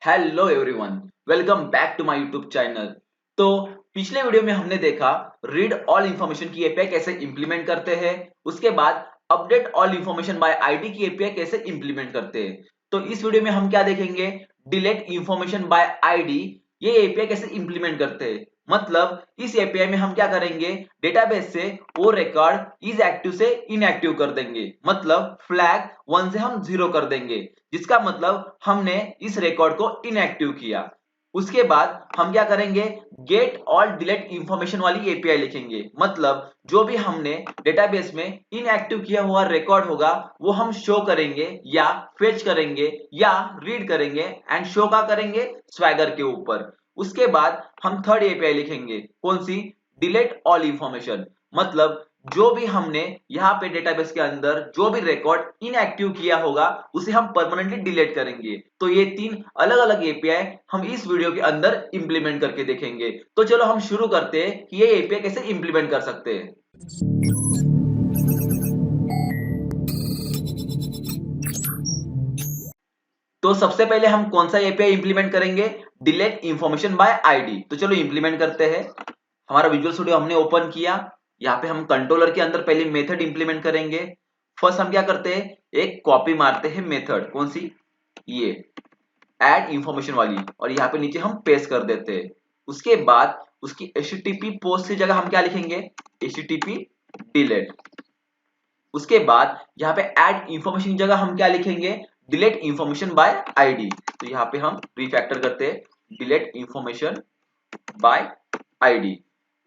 Hello everyone, welcome back to my YouTube channel. तो पिछले video में हमने देखा रीड ऑल इंफॉर्मेशन की एपीआई कैसे इंप्लीमेंट करते हैं। उसके बाद update all information by ID की एपीआई कैसे इंप्लीमेंट करते हैं। तो इस वीडियो में हम क्या देखेंगे, डिलीट इंफॉर्मेशन बाय आईडी ये एपीआई कैसे इंप्लीमेंट करते हैं। मतलब इस एपीआई में हम क्या करेंगे, डेटाबेस से वो रिकॉर्ड इज एक्टिव से इनएक्टिव कर देंगे। मतलब फ्लैग 1 से हम 0 कर देंगे, जिसका मतलब हमने इस रिकॉर्ड को इनएक्टिव किया। उसके बाद हम क्या करेंगे, गेट ऑल डिलीट इंफॉर्मेशन वाली एपीआई लिखेंगे। मतलब जो भी हमने डेटाबेस में इनएक्टिव किया हुआ रिकॉर्ड होगा वो हम शो करेंगे या फेच करेंगे या रीड करेंगे एंड शो का करेंगे स्वैगर के ऊपर। उसके बाद हम थर्ड एपीआई लिखेंगे, कौन सी, डिलीट ऑल इंफॉर्मेशन। मतलब जो भी हमने यहाँ पे डेटाबेस के अंदर जो भी रिकॉर्ड इनएक्टिव किया होगा उसे हम परमानेंटली डिलीट करेंगे। तो ये तीन अलग अलग एपीआई हम इस वीडियो के अंदर इंप्लीमेंट करके देखेंगे। तो चलो हम शुरू करते हैं कि ये एपीआई कैसे इंप्लीमेंट कर सकते हैं। तो सबसे पहले हम कौन सा एपीआई इंप्लीमेंट करेंगे, डिलीट इंफॉर्मेशन बाय आईडी। तो चलो इंप्लीमेंट करते हैं। हमारा विजुअल स्टूडियो हमने ओपन किया। यहाँ पे हम कंट्रोलर के अंदर पहले मेथड इंप्लीमेंट करेंगे। फर्स्ट हम क्या करते हैं, एक कॉपी मारते हैं मेथड, कौन सी, ये ऐड इंफॉर्मेशन वाली, और यहाँ पे नीचे हम पेस्ट कर देते हैं। उसके बाद उसकी एचटीटीपी पोस्ट की जगह हम क्या लिखेंगे, एचटीटीपी डिलीट। उसके बाद यहाँ पे ऐड इंफॉर्मेशन की जगह हम क्या लिखेंगे, डिलीट इंफॉर्मेशन बाय आईडी। तो यहाँ पे हम रिफैक्टर करते हैं, डिलीट इंफॉर्मेशन बाय आईडी।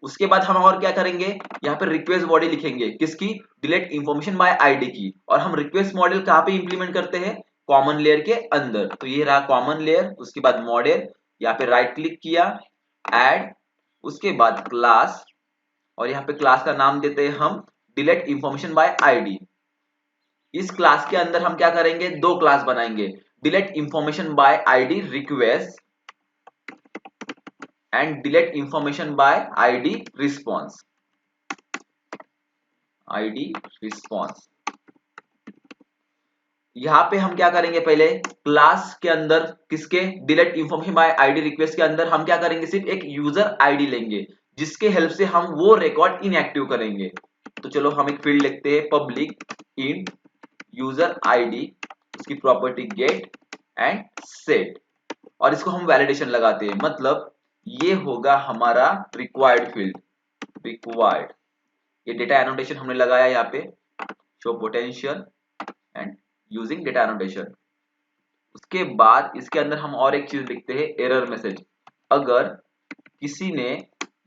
उसके बाद हम और क्या करेंगे, यहाँ पे रिक्वेस्ट बॉडी लिखेंगे, किसकी, डिलीट इंफॉर्मेशन बाय आईडी की। और हम रिक्वेस्ट मॉडल कहाँ पे इंप्लीमेंट करते हैं, कॉमन लेयर के अंदर। तो ये रहा कॉमन लेयर। उसके बाद मॉडल, यहाँ पे राइट क्लिक किया, ऐड, उसके बाद क्लास, और यहाँ पे क्लास का नाम देते हैं हम डिलीट इंफॉर्मेशन बाय आईडी। इस क्लास के अंदर हम क्या करेंगे, दो क्लास बनाएंगे, delete information by ID request and delete information by ID response. ID response, यहाँ पे हम क्या करेंगे, पहले क्लास के अंदर किसके, delete information by ID request के अंदर हम क्या करेंगे, सिर्फ एक यूजर आईडी लेंगे जिसके हेल्प से हम वो रिकॉर्ड इनएक्टिव करेंगे। तो चलो हम एक फील्ड लिखते हैं, पब्लिक इंट यूजर आईडी, उसकी प्रॉपर्टी गेट एंड सेट, और इसको हम वैलिडेशन लगाते हैं। मतलब ये होगा हमारा रिक्वायर्ड फील्ड, रिक्वायर्ड। ये डेटा एनोटेशन हमने लगाया यहाँ पे, show potential and using data annotation. उसके बाद इसके अंदर हम और एक चीज लिखते हैं, एरर मैसेज। अगर किसी ने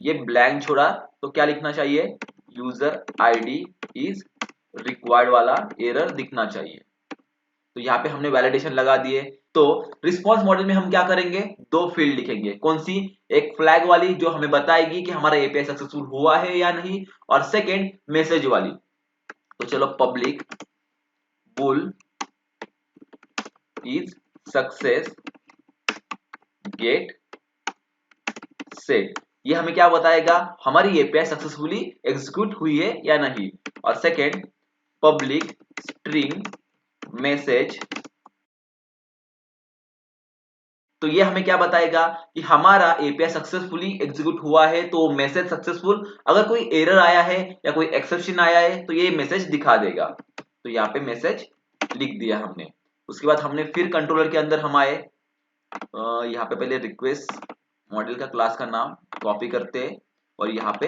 ये ब्लैंक छोड़ा तो क्या लिखना चाहिए, यूजर आईडी इज रिक्वायर्ड वाला एरर दिखना चाहिए। तो यहाँ पे हमने वैलिडेशन लगा दिए। तो रिस्पांस मॉडल में हम क्या करेंगे, दो फील्ड लिखेंगे, कौन सी, एक फ्लैग वाली जो हमें बताएगी कि हमारा एपीआई सक्सेसफुल हुआ है या नहीं, और सेकंड मैसेज वाली। तो चलो public bull is success get set, ये हमें क्या बताएगा, हमारी एपीआई सक्सेसफुली एग्जीक्यूट हुई है या नहीं। और सेकंड पब्लिक स्ट्रिंग मैसेज, तो ये हमें क्या बताएगा कि हमारा एपीआई सक्सेसफुली एग्जीक्यूट हुआ है, तो मैसेज सक्सेसफुल। अगर कोई एरर आया है या कोई एक्सेप्शन आया है तो ये मैसेज दिखा देगा। तो यहाँ पे मैसेज लिख दिया हमने। उसके बाद हमने फिर कंट्रोलर के अंदर हम आए, यहाँ पे पहले रिक्वेस्ट मॉडल का क्लास का नाम कॉपी करते हैं और यहाँ पे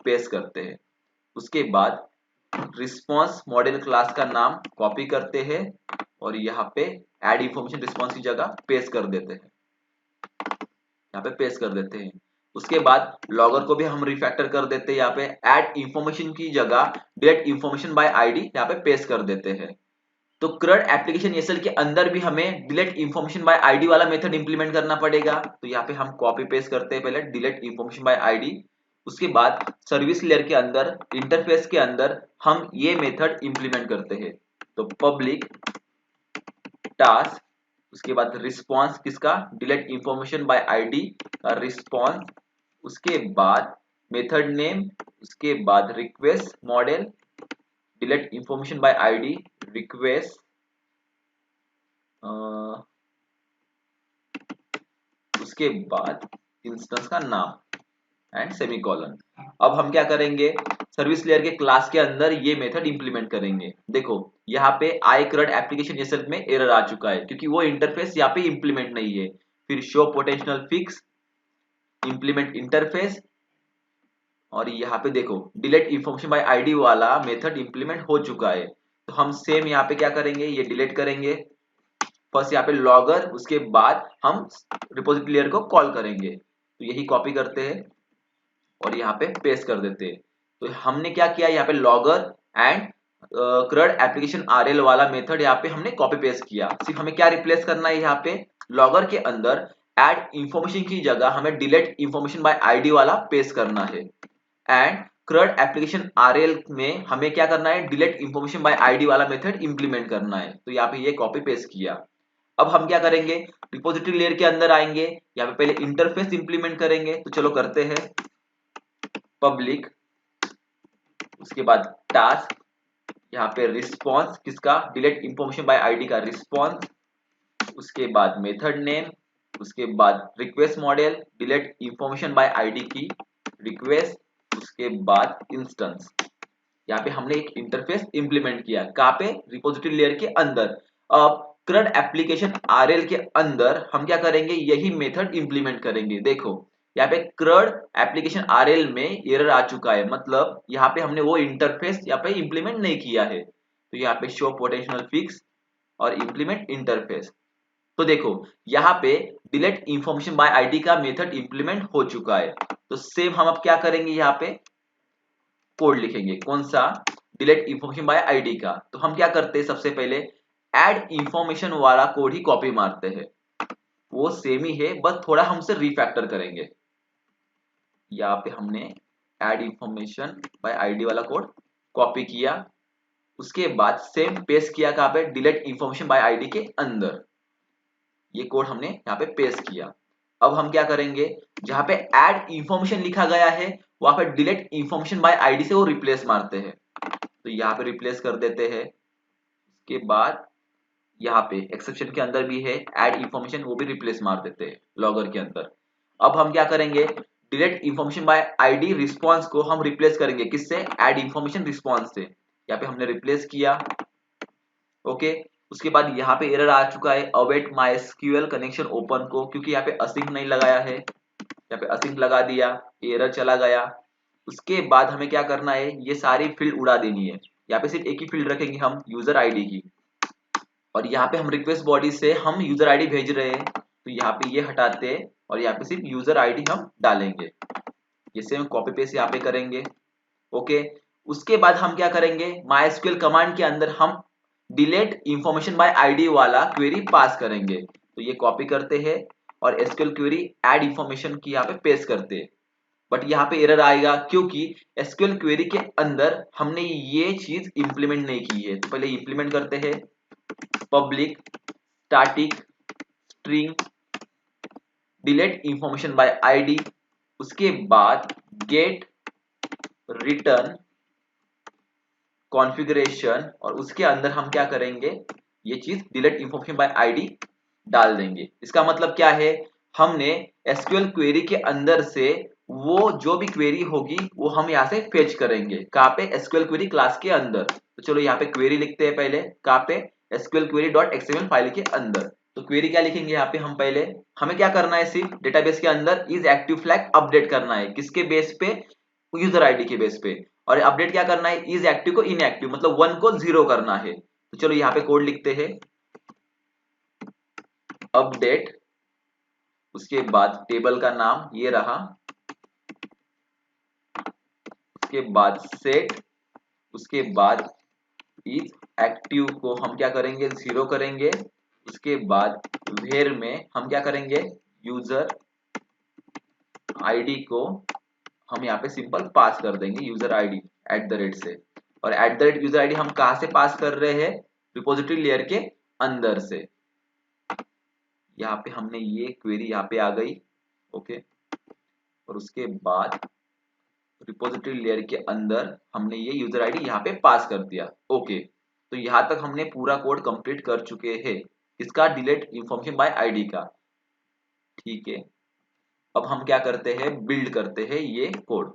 पेस्ट करते हैं। उसके बाद रिस्पांस मॉडल क्लास का नाम कॉपी करते हैं और यहाँ पे ऐड इंफॉर्मेशन रिस्पांस की जगह पेस्ट कर देते हैं, यहाँ पे पेस्ट कर देते हैं। उसके बाद लॉगर को भी हम रिफैक्टर कर देते हैं, यहाँ पे ऐड इंफॉर्मेशन की जगह डिलीट इंफॉर्मेशन बाय आईडी यहाँ पे पेस्ट कर देते हैं। तो CRUD एप्लीकेशन एसएल के अंदर भी हमें डिलीट इंफॉर्मेशन बाय आईडी वाला मेथड इंप्लीमेंट करना पड़ेगा। तो यहाँ पे हम कॉपी पेस्ट करते हैं, पहले डिलीट इंफॉर्मेशन बाय आईडी। उसके बाद सर्विस लेयर के अंदर इंटरफेस के अंदर हम ये मेथड इंप्लीमेंट करते हैं। तो पब्लिक टास्क, उसके बाद रिस्पांस किसका, डिलीट इंफॉर्मेशन बाय आईडी का रिस्पांस, उसके बाद मेथड नेम, उसके बाद request model delete information by ID request उसके बाद इंस्टेंस का नाम एंड सेमीकोलन। अब हम क्या करेंगे, सर्विस लेयर के क्लास के अंदर ये मेथड इंप्लीमेंट करेंगे। देखो यहाँ पे आई क्रड एप्लीकेशन जेएसएल में एरर आ चुका है क्योंकि वो इंटरफेस यहाँ पे इंप्लीमेंट नहीं है। फिर show potential fix, implement interface, और यहाँ पे देखो डिलीट इंफॉर्मेशन बाय आईडी वाला मेथड इंप्लीमेंट हो चुका है। तो हम सेम यहाँ पे क्या करेंगे, ये डिलीट करेंगे। फर्स्ट यहाँ पे लॉगर, उसके बाद हम रिपोजिटरी लेयर को कॉल करेंगे। तो यही कॉपी करते हैं और यहाँ पे पेस्ट कर देते हैं। तो हमने क्या किया, यहाँ पे लॉगर एंड क्रड एप्लीकेशन आरएल वाला मेथड यहाँ पे हमने कॉपी पेस्ट किया। सिर्फ हमें क्या रिप्लेस करना है, यहाँ पे लॉगर के अंदर ऐड इंफॉर्मेशन की जगह हमें डिलीट इंफॉर्मेशन बाय आईडी वाला पेस्ट करना है। एंड क्रड एप्लीकेशन आरएल में हमें क्या करना है, डिलीट इंफॉर्मेशन बाय आईडी वाला मेथड इंप्लीमेंट करना है। तो यहाँ पे ये कॉपी पेस्ट किया। अब हम क्या करेंगे, रिपोजिटरी लेयर के अंदर आएंगे, यहाँ पे पहले इंटरफेस इंप्लीमेंट करेंगे। तो चलो करते हैं, पब्लिक, उसके बाद टास्क, यहाँ पे रिस्पॉन्स किसका, डिलीट इंफॉर्मेशन बाय आईडी का रिस्पॉन्स, उसके बाद मेथड नेम, उसके बाद request model, delete information by ID की रिक्वेस्ट, उसके बाद इंस्टेंस। यहाँ पे हमने एक इंटरफेस इंप्लीमेंट किया, कहाँ पे, रिपोजिटरी लेयर के अंदर। अब क्रड एप्लीकेशन आरएल के अंदर हम क्या करेंगे, यही मेथड इंप्लीमेंट करेंगे। देखो यहाँ पे क्रड एप्लीकेशन आरएल में एरर आ चुका है, मतलब यहाँ पे हमने वो इंटरफेस यहाँ पे इंप्लीमेंट नहीं किया है। तो यहाँ पे शो पोटेंशियल फिक्स और इंप्लीमेंट इंटरफेस। तो देखो यहाँ पे डिलीट इंफॉर्मेशन बाय आईडी का मेथड इंप्लीमेंट हो चुका है। तो सेम हम अब क्या करेंगे, यहाँ पे कोड लिखेंगे, कौन सा, डिलीट इंफॉर्मेशन बाय आईडी का। तो हम क्या करते हैं, सबसे पहले ऐड इंफॉर्मेशन वाला कोड ही कॉपी मारते हैं। वो सेम ही है, बस थोड़ा हमसे रिफैक्टर करेंगे। यहाँ पे हमने ऐड इंफॉर्मेशन बाय आईडी वाला कोड कॉपी किया, उसके बाद सेम पेस्ट किया कहाँ पे, डिलीट इंफॉर्मेशन बाय आईडी के अंदर। ये कोड हमने यहाँ पे पेस्ट किया। अब हम क्या करेंगे, जहां पे ऐड इंफॉर्मेशन लिखा गया है वहां पे डिलीट इंफॉर्मेशन बाय आईडी से वो रिप्लेस मारते हैं। तो यहाँ पे रिप्लेस कर देते हैं। उसके बाद यहाँ पे एक्सेप्शन के अंदर भी है ऐड इंफॉर्मेशन, वो भी रिप्लेस मार देते हैं लॉगर के अंदर। अब हम क्या करेंगे, delete information by ID response को हम रिप्लेस करेंगे किससे, ऐड इंफॉर्मेशन रिस्पॉन्स से। यहाँ पे हमने रिप्लेस किया, ओके। उसके बाद यहाँ पे एरर आ चुका है, अवेट माइस्क्यूएल कनेक्शन ओपन को, क्योंकि यहाँ पे असिंक नहीं लगाया है, यहाँ पे असिंक लगा दिया, एरर चला गया। उसके बाद हमें क्या करना है, ये सारी फील्ड उड़ा देनी है। यहाँ पे सिर्फ एक ही फील्ड रखेंगे हम, यूजर आईडी की, और यहाँ पे हम रिक्वेस्ट बॉडी से हम यूजर आईडी भेज रहे हैं। तो यहाँ पे ये हटाते हैं और यहाँ पे सिर्फ यूजर आईडी हम डालेंगे। ये सेम कॉपी पेस्ट यहाँ पे करेंगे, ओके। उसके बाद हम क्या करेंगे, माइस्क्यूएल कमांड के अंदर हम डिलीट इंफॉर्मेशन बाय आईडी वाला क्वेरी पास करेंगे। तो ये कॉपी करते हैं और एसक्यूएल क्वेरी ऐड इंफॉर्मेशन की यहाँ पे पेस्ट करते हैं। बट यहाँ पे एरर आएगा क्योंकि एसक्यूएल क्वेरी के अंदर हमने ये चीज इंप्लीमेंट नहीं की है। तो पहले इंप्लीमेंट करते हैं, public static string delete information by ID, उसके बाद गेट रिटर्न कॉन्फ़िगरेशन, और उसके अंदर हम क्या करेंगे, ये चीज डिलीट इंफॉर्मेशन बाय आईडी डाल देंगे। इसका मतलब क्या है, हमने एसक्यूएल क्वेरी के अंदर से वो जो भी क्वेरी होगी वो हम यहाँ से फेच करेंगे, कहाँ पे, एसक्यूएल क्वेरी क्लास के अंदर। तो चलो यहाँ पे क्वेरी लिखते हैं पहले, कहाँ पे, SQL query dot XML file के अंदर। तो क्वेरी क्या लिखेंगे यहाँ पे हम, पहले हमें क्या करना है, सिर्फ डेटाबेस के अंदर इज एक्टिव फ्लैग अपडेट करना है, किसके बेस पे, यूजर आईडी के बेस पे। और अपडेट क्या करना है, इज एक्टिव को इनएक्टिव, मतलब 1 को 0 करना है। तो चलो यहाँ पे कोड लिखते हैं, अपडेट, उसके बाद टेबल का नाम ये रहा, उसके बाद सेट, उसके बाद इज एक्टिव को हम क्या करेंगे, 0 करेंगे। उसके बाद वेर में हम क्या करेंगे, यूजर आईडी को हम यहाँ पे सिंपल पास कर देंगे, यूजर आईडी @ से। और @ यूजर आईडी हम कहाँ से पास कर रहे हैं, रिपोजिटरी लेयर के अंदर से। यहाँ पे हमने ये क्वेरी यहाँ पे आ गई, ओके। और उसके बाद रिपोजिटरी लेयर के अंदर हमने ये यूजर आईडी यहाँ पे पास कर दिया, ओके। तो यहाँ तक हमने पूरा कोड कंप्लीट कर चुके हैं, इसका डिलीट इंफॉर्मेशन बाय आईडी का, ठीक है। अब हम क्या करते हैं, बिल्ड करते हैं ये कोड।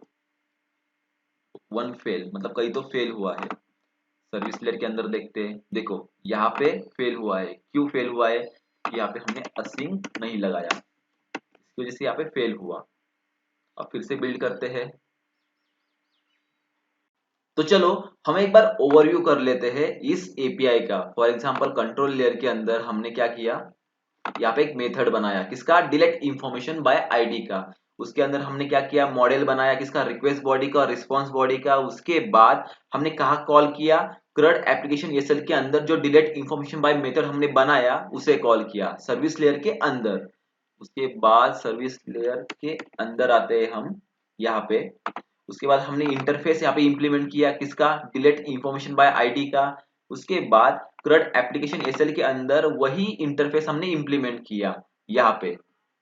वन फेल मतलब कहीं तो फेल हुआ है। सर्विस लेयर के अंदर देखते हैं, देखो यहाँ पे फेल हुआ है। क्यों फेल हुआ है, यहाँ पे हमने असिंक नहीं लगाया, इसकी वजह से यहाँ पे फेल हुआ। अब फिर से बिल्ड करते हैं। तो चलो हम एक बार ओवरव्यू कर लेते हैं इस एपीआई का। फॉर एग्जांपल कंट्रोल लेयर के अंदर हमने क्या किया, यहाँ पे एक मेथड बनाया किसका, डिलीट इंफॉर्मेशन बाय आईडी का। उसके अंदर हमने क्या किया, मॉडल बनाया किसका, रिक्वेस्ट बॉडी का, रिस्पांस बॉडी का। उसके बाद हमने कहा कॉल किया, CRUD एप्लीकेशन एसएल के अंदर जो डिलीट इंफॉर्मेशन बाय मेथड हमने बनाया उसे कॉल किया सर्विस लेयर के अंदर। उसके बाद सर्विस लेयर के अंदर आते हैं हम यहाँ पे। उसके बाद हमने इंटरफेस यहाँ पे इंप्लीमेंट किया किसका, डिलीट इंफॉर्मेशन बाय आईडी का। उसके बाद CRUD एप्लीकेशन एसएल के अंदर वही इंटरफेस हमने इंप्लीमेंट किया यहाँ पे,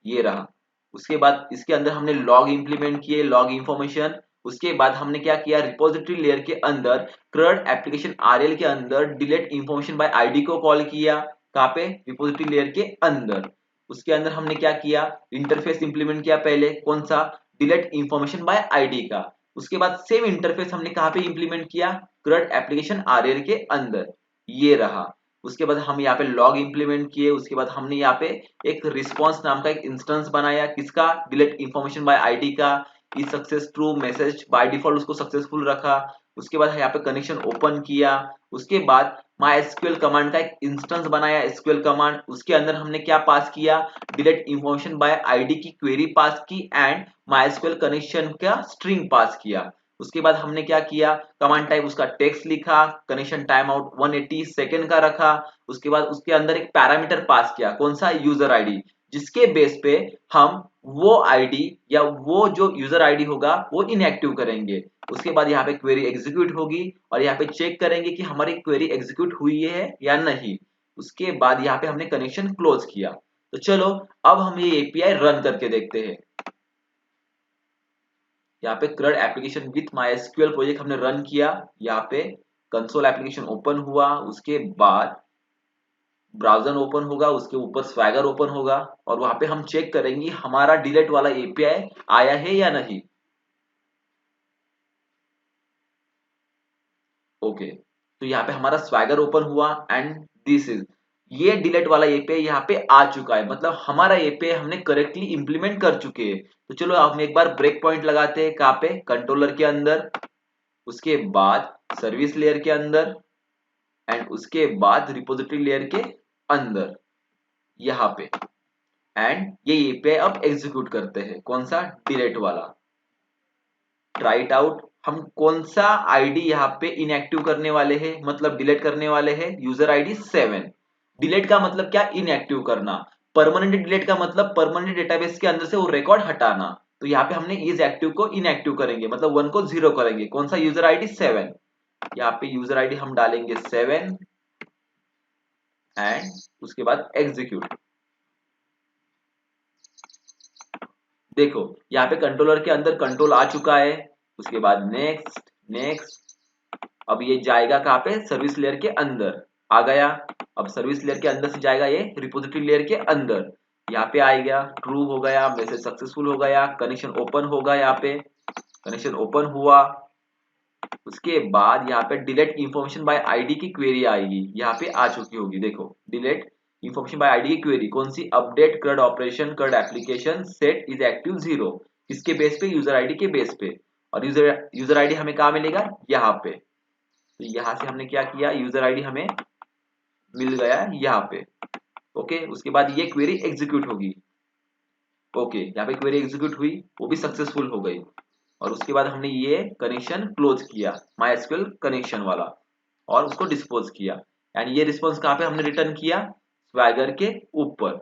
ये रहा। उसके बाद इसके अंदर हमने लॉग इंप्लीमेंट किए, लॉग इंफॉर्मेशन। उसके बाद हमने क्या किया, रिपोजिटरी लेयर के अंदर CRUD एप्लीकेशन आरएल के अंदर डिलीट इंफॉर्मेशन बाय आईडी को कॉल किया, कहाँ पे, रिपोजिटरी लेयर के अंदर। उसके अंदर हमने क्या किया, इंटरफेस इंप्लीमेंट किया पहले, कौन सा, डिलीट इंफॉर्मेशन बाय आईडी का। उसके बाद सेम इंटरफेस हमने कहाँ पे इंप्लीमेंट किया, CRUD एप्लीकेशन आरएल के अंदर, ये रहा। उसके बाद हम यहाँ पे लॉग इंप्लीमेंट किए। उसके बाद हमने यहाँ पे एक रिस्पांस नाम का एक इंस्टेंस बनाया किसका, डिलीट इंफॉर्मेशन बाय आईडी का। Is success true message by default उसको सक्सेसफुल रखा। उसके बाद यहाँ पे कनेक्शन ओपन किया। उसके बाद MySQL कमांड का एक इंस्टेंस बनाया SQL कमांड, उसके अंदर हमने क्या पास किया, डिलीट इंफॉर्मेशन बाय आईडी की क्वेरी पास की एंड MySQL कनेक्शन का स्ट्रिंग पास किया। उसके बाद हमने क्या किया, कमांड टाइप उसका टेक्स्ट लिखा, कनेक्शन टाइम आउट 180 सेकेंड का रखा। उसके बाद उसके अंदर एक पैरामीटर पास किया, कौन सा, यूजर आईडी, जिसके बेस पे हम वो आईडी या वो जो यूजर आईडी होगा वो इनएक्टिव करेंगे। उसके बाद यहाँ पे क्वेरी एग्जीक्यूट होगी और यहाँ पे चेक करेंगे कि हमारी क्वेरी एग्जीक्यूट हुई है या नहीं। उसके बाद यहाँ पे हमने कनेक्शन क्लोज किया। तो चलो अब हम ये एपीआई रन करके देखते हैं। यहाँ पे CRUD application with MySQL project हमने रन किया। यहाँ पे कंसोल एप्लीकेशन ओपन हुआ। उसके बाद ब्राउजर ओपन होगा, उसके ऊपर स्वैगर ओपन होगा और वहां पे हम चेक करेंगे हमारा डिलीट वाला एपीआई आया है या नहीं। ओके, तो यहाँ पे हमारा स्वैगर ओपन हुआ एंड दिस इज, ये डिलीट वाला एपीआई यहाँ पे आ चुका है, मतलब हमारा एपीआई हमने करेक्टली इंप्लीमेंट कर चुके हैं। तो चलो हम एक बार ब्रेक पॉइंट लगाते हैं, कहाँ पे, कंट्रोलर के अंदर, उसके बाद सर्विस लेयर के अंदर एंड उसके बाद रिपोजिटरी लेयर के अंदर यहाँ पे। एंड ये एपीआई अब एग्जीक्यूट करते हैं, कौन सा, डिलीट वाला। Try it out. हम कौन सा आईडी यहाँ पे इनएक्टिव करने वाले हैं, मतलब डिलीट करने वाले हैं, यूजर आईडी 7। डिलीट का मतलब क्या, इनएक्टिव करना। परमानेंट डिलीट का मतलब परमानेंट डेटाबेस के अंदर से वो रिकॉर्ड हटाना। तो यहाँ पे हमने इज एक्टिव को इनएक्टिव करेंगे, मतलब 1 को 0 करेंगे, कौन सा, यूजर आईडी 7। यहाँ पे यूजर आईडी हम डालेंगे 7 एंड उसके बाद एग्जीक्यूट। देखो यहाँ पे कंट्रोलर के अंदर कंट्रोल आ चुका है। उसके बाद नेक्स्ट नेक्स्ट, अब ये जाएगा कहाँ पे, सर्विस लेयर के अंदर आ गया। अब सर्विस लेयर के अंदर से जाएगा ये रिपोजिटरी लेयर के अंदर, यहाँ पे आ गया, ट्रू हो गया, मैसेज सक्सेसफुल हो गया, कनेक्शन ओपन होगा, यहाँ पे कनेक्शन ओपन हुआ। उसके बाद यहाँ पे डिलीट इंफॉर्मेशन बाय आईडी की क्वेरी आएगी, यहाँ पे आ चुकी होगी। देखो डिलीट इंफॉर्मेशन बाय आईडी की क्वेरी कौन सी, update CRUD operation CRUD application set is active 0, किसके बेस पे, यूजर आईडी के बेस पे। और यूजर आईडी हमें कहाँ मिलेगा, यहाँ पे। तो यहाँ से हमने क्या किया, यूजर आईडी हमें मिल गया यहाँ पे। ओके, उसके बाद ये क्वेरी एग्जीक्यूट होगी। ओके, यहाँ पे क्वेरी एग्जीक्यूट हुई, वो भी सक्सेसफुल हो गई। और उसके बाद हमने ये कनेक्शन क्लोज किया, MySQL कनेक्शन वाला, और उसको डिस्पोज किया। यानी ये रिस्पॉन्स कहाँ पे हमने रिटर्न किया, स्वैगर के ऊपर।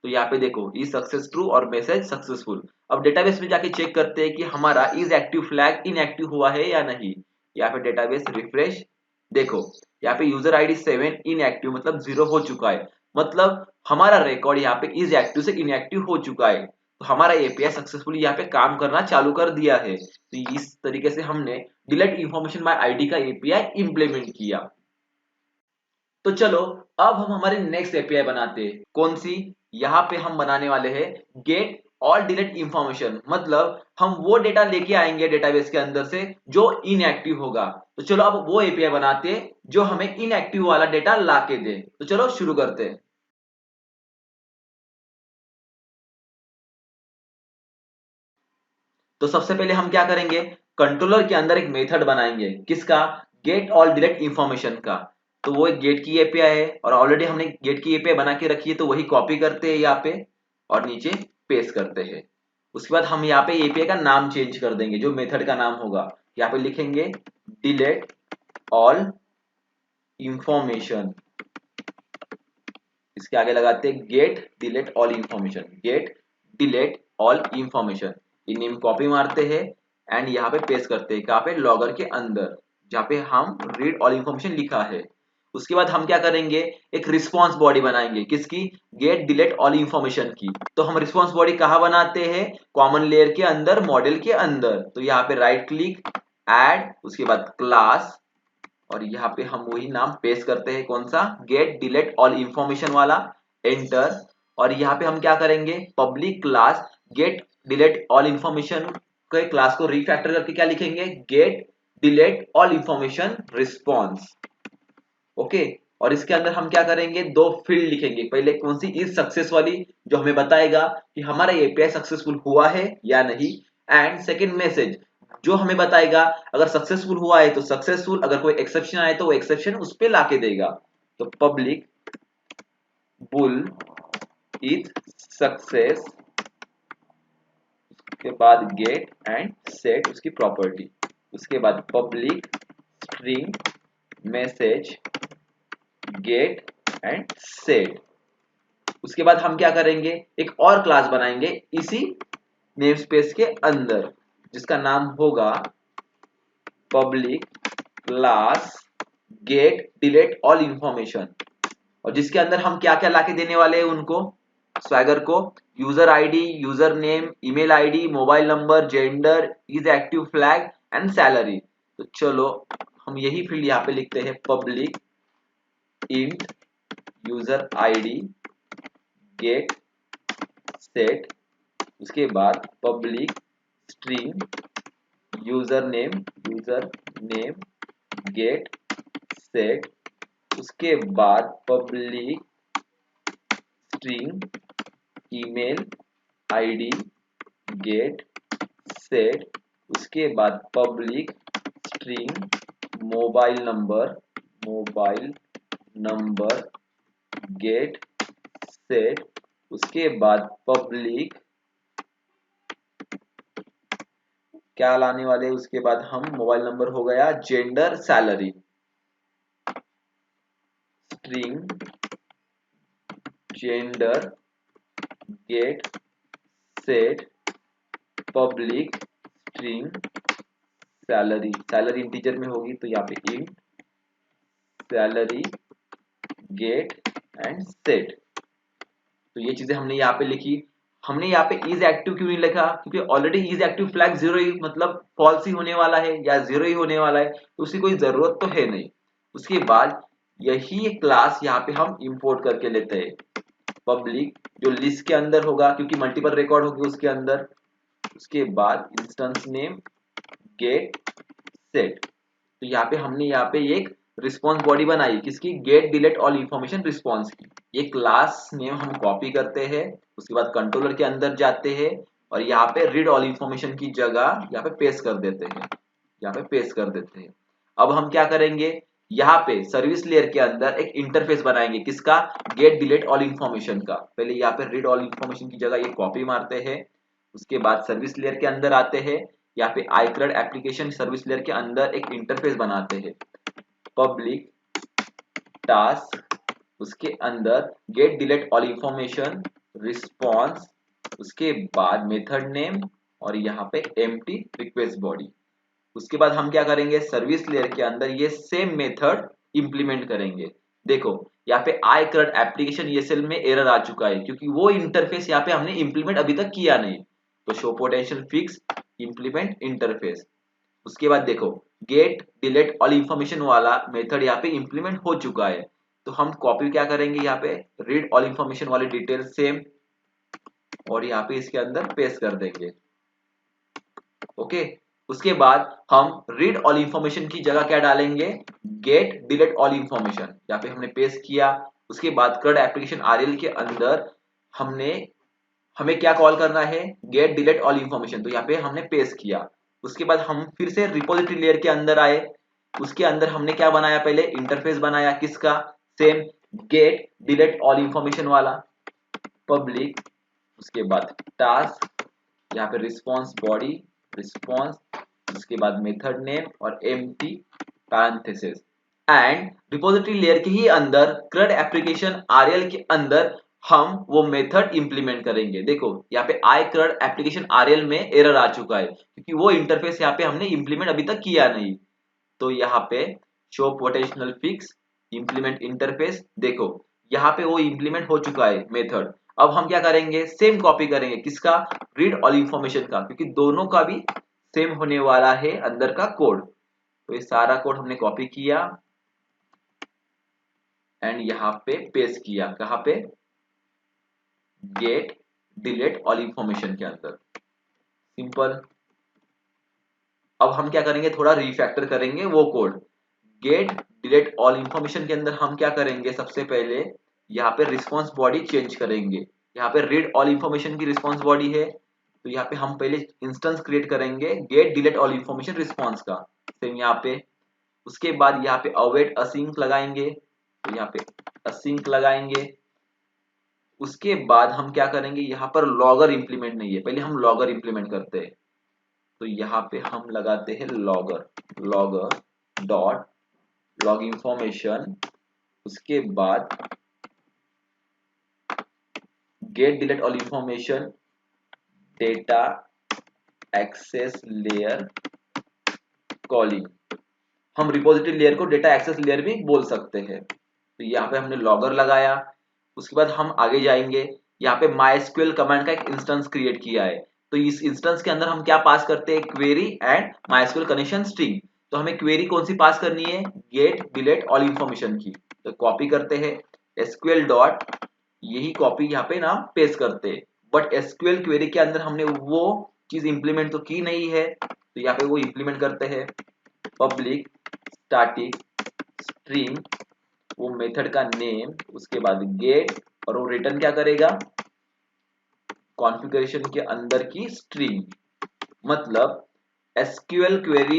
तो यहाँ पे देखो इज सक्सेस ट्रू और मैसेज सक्सेसफुल। अब डेटाबेस में जाके चेक करते हैं कि हमारा इज एक्टिव फ्लैग इनएक्टिव हुआ है या नहीं। यहाँ पे डेटाबेस रिफ्रेश, देखो यहाँ पे यूजर आईडी 7 इनएक्टिव मतलब 0 हो चुका है, मतलब हमारा रिकॉर्ड यहाँ पे इज एक्टिव से इनएक्टिव हो चुका है। तो हमारा एपीआई सक्सेसफुली यहाँ पे काम करना चालू कर दिया है। तो इस तरीके से हमने डिलीट इंफॉर्मेशन बाय आईडी का एपीआई इंप्लीमेंट किया। तो चलो अब हम हमारे नेक्स्ट एपीआई बनाते हैं, कौन सी, यहाँ पे हम बनाने वाले हैं गेट ऑल डिलीट इंफॉर्मेशन, मतलब हम वो डेटा लेके आएंगे डेटाबेस के अंदर से जो इनएक्टिव होगा। तो चलो अब वो एपीआई बनाते हैं जो हमें इनएक्टिव वाला डेटा लाके दे। तो चलो शुरू करते हैं। तो सबसे पहले हम क्या करेंगे, कंट्रोलर के अंदर एक मेथड बनाएंगे, किसका, गेट ऑल डिलीट इंफॉर्मेशन का। तो वो एक गेट की एपीआई है और ऑलरेडी हमने गेट की एपीआई बना के रखी है, तो वही कॉपी करते हैं यहाँ पे और नीचे पेस्ट करते हैं। उसके बाद हम यहाँ पे एपीआई का नाम चेंज कर देंगे, जो मेथड का नाम होगा यहाँ पे लिखेंगे डिलीट ऑल इंफॉर्मेशन। इसके आगे लगाते हैं get delete all information, get delete all information. ये नेम कॉपी मारते हैं एंड यहाँ पे पेस्ट करते हैं, कहाँ पे, लॉगर के अंदर जहाँ पे हम रीड ऑल इंफॉर्मेशन लिखा है। उसके बाद हम क्या करेंगे, एक रिस्पॉन्स बॉडी बनाएंगे, किसकी, गेट डिलीट ऑल इंफॉर्मेशन की। तो हम रिस्पॉन्स बॉडी कहाँ बनाते हैं, कॉमन लेयर के अंदर, मॉडल के अंदर। तो यहाँ पे राइट क्लिक, ऐड, उसके बाद क्लास, और यहाँ पे हम वही नाम पेस्ट करते हैं, कौन सा, गेट डिलीट ऑल इंफॉर्मेशन वाला, एंटर। और यहाँ पे हम क्या करेंगे, public class get delete all information के क्लास को रिफैक्टर करके क्या लिखेंगे, get delete all information response. Okay, और इसके अंदर हम क्या करेंगे, दो फील्ड लिखेंगे, पहले कौन सी, इज सक्सेस वाली, जो हमें बताएगा कि हमारा एपीआई सक्सेसफुल हुआ है या नहीं, एंड सेकंड मैसेज, जो हमें बताएगा अगर सक्सेसफुल हुआ है तो सक्सेसफुल, अगर कोई एक्सेप्शन आए तो वो एक्सेप्शन उस पे लाके देगा। तो पब्लिक बुल इज सक्सेस, उसके बाद गेट एंड सेट उसकी प्रॉपर्टी, उसके बाद public string message get and set. उसके बाद हम क्या करेंगे, एक और क्लास बनाएंगे इसी नेम स्पेस के अंदर, जिसका नाम होगा public class get delete all information, और जिसके अंदर हम क्या क्या लाके देने वाले हैं उनको, स्वैगर को, user ID, user name, email ID, mobile number, gender, is active flag and salary. तो चलो हम यही फील्ड यहाँ पे लिखते हैं, public int user ID get set, उसके बाद public string user name get set, उसके बाद public string email ID get set, उसके बाद public string mobile number get set, उसके बाद पब्लिक क्या लाने वाले, उसके बाद हम मोबाइल नंबर हो गया, gender, salary, string gender get set, public string salary integer में होगी तो यहाँ पे int salary get and set. तो ये चीजें हमने यहाँ पे लिखी। हमने यहाँ पे इज एक्टिव क्यों नहीं लिखा, क्योंकि already is active flag zero ही, मतलब फॉल्स ही होने वाला है या जीरो ही होने वाला है, तो उसकी कोई जरूरत तो है नहीं। उसके बाद यही क्लास यहाँ पे हम इंपोर्ट करके लेते हैं, पब्लिक जो लिस्ट के अंदर होगा क्योंकि मल्टीपल रिकॉर्ड होगी उसके अंदर, उसके बाद इंस्टेंस नेम गेट सेट। तो यहाँ पे हमने यहाँ पे एक रिस्पॉन्स बॉडी बनाई, किसकी, get delete all information response की। ये क्लास नेम हम कॉपी करते हैं, उसके बाद कंट्रोलर के अंदर जाते हैं और यहाँ पे रीड ऑल इंफॉर्मेशन की जगह यहाँ पे पेस्ट कर देते हैं, यहाँ पे पेस्ट कर देते हैं। अब हम क्या करेंगे, यहाँ पे सर्विस लेयर के अंदर एक इंटरफेस बनाएंगे, किसका, गेट डिलीट ऑल इंफॉर्मेशन का। पहले यहाँ पे रीड ऑल इंफॉर्मेशन की जगह ये कॉपी मारते हैं, उसके बाद सर्विस लेयर के अंदर आते हैं, यहाँ पे iCloud एप्लीकेशन सर्विस लेयर के अंदर एक इंटरफेस बनाते हैं, पब्लिक टास्क, उसके अंदर get delete all information response, उसके बाद मेथड नेम और यहाँ पे एम्प्टी रिक्वेस्ट बॉडी। उसके बाद हम क्या करेंगे, सर्विस लेयर के अंदर ये सेम मेथड इंप्लीमेंट करेंगे। देखो यहाँ पे iCloud एप्लीकेशन ESL में एरर आ चुका है क्योंकि वो इंटरफेस यहाँ पे हमने इंप्लीमेंट अभी तक किया नहीं। तो show potential fix implement interface. उसके बाद देखो गेट डिलीट ऑल इंफॉर्मेशन वाला मेथड यहाँ पे इंप्लीमेंट हो चुका है, तो हम कॉपी क्या करेंगे, यहाँ पे रीड ऑल इंफॉर्मेशन वाली डिटेल सेम और यहाँ पे इसके अंदर पेस्ट कर देंगे। ओके, उसके बाद हम रीड ऑल इंफॉर्मेशन की जगह क्या डालेंगे, गेट डिलीट ऑल इंफॉर्मेशन। यहाँ पे हमने पेस्ट किया। उसके बाद CRUD एप्लीकेशन RL के अंदर हमें क्या कॉल करना है, गेट डिलीट ऑल इंफॉर्मेशन। तो यहाँ पे हमने पेस्ट किया। उसके बाद हम फिर से रिपोजिटरी लेयर के अंदर आए। उसके अंदर हमने क्या बनाया, पहले इंटरफेस बनाया, किसका, same get delete all information वाला, पब्लिक। उसके बाद टास्क, यहाँ पे रिस्पॉन्स बॉडी, रिस्पॉन्स, उसके बाद मेथड नेम और empty parenthesis. And repository layer के ही अंदर CRUD एप्लीकेशन RL के अंदर हम वो मेथड इंप्लीमेंट करेंगे। देखो यहाँ पे आई CRUD एप्लीकेशन RL में एरर आ चुका है क्योंकि वो इंटरफेस यहाँ पे हमने इंप्लीमेंट अभी तक किया नहीं। तो यहाँ पे show potential fix implement interface, देखो यहाँ पे वो इंप्लीमेंट हो चुका है मेथड। अब हम क्या करेंगे, सेम कॉपी करेंगे, किसका, रीड ऑल इंफॉर्मेशन का, क्योंकि दोनों का भी सेम होने वाला है अंदर का कोड। तो ये सारा कोड हमने कॉपी किया एंड यहाँ पे पेस्ट किया, कहाँ पे, गेट डिलीट ऑल इंफॉर्मेशन के अंदर, सिंपल। अब हम क्या करेंगे, थोड़ा रिफैक्टर करेंगे वो code. Get delete all information के अंदर हम क्या करेंगे, सबसे पहले यहाँ पे रिस्पॉन्स बॉडी चेंज करेंगे। यहाँ पे रीड ऑल इंफॉर्मेशन की रिस्पॉन्स बॉडी है, तो यहाँ पे हम पहले इंस्टेंस क्रिएट करेंगे get delete all information response का, सेम यहाँ पे। उसके बाद यहाँ पे अवेट असिंक लगाएंगे, तो यहाँ पे असिंक लगाएंगे। उसके बाद हम क्या करेंगे, यहाँ पर लॉगर इंप्लीमेंट नहीं है, पहले हम लॉगर इंप्लीमेंट करते हैं। तो यहाँ पे हम लगाते हैं logger, logger dot log information. उसके बाद get delete all information data access layer calling. हम रिपोजिटरी लेयर को डेटा एक्सेस लेयर भी बोल सकते हैं। तो यहाँ पे हमने लॉगर लगाया। उसके बाद हम आगे जाएंगे, यहाँ पे MySQL कमांड का एक इंस्टेंस क्रिएट किया है। तो इस इंस्टेंस के अंदर हम क्या पास करते हैं, query and MySQL connection string. तो हमें क्वेरी कौन सी पास करनी है, गेट डिलीट ऑल इंफॉर्मेशन की। तो कॉपी करते हैं SQL डॉट, यही कॉपी यहाँ पे नाम पेस्ट करते हैं। बट SQL क्वेरी के अंदर हमने वो चीज इंप्लीमेंट तो की नहीं है, तो यहाँ पे वो इंप्लीमेंट करते हैं। पब्लिक स्टैटिक स्ट्रिंग, वो मेथड का नेम, उसके बाद गेट, और वो रिटर्न क्या करेगा, कॉन्फ़िगरेशन के अंदर की स्ट्रिंग। मतलब SQL क्वेरी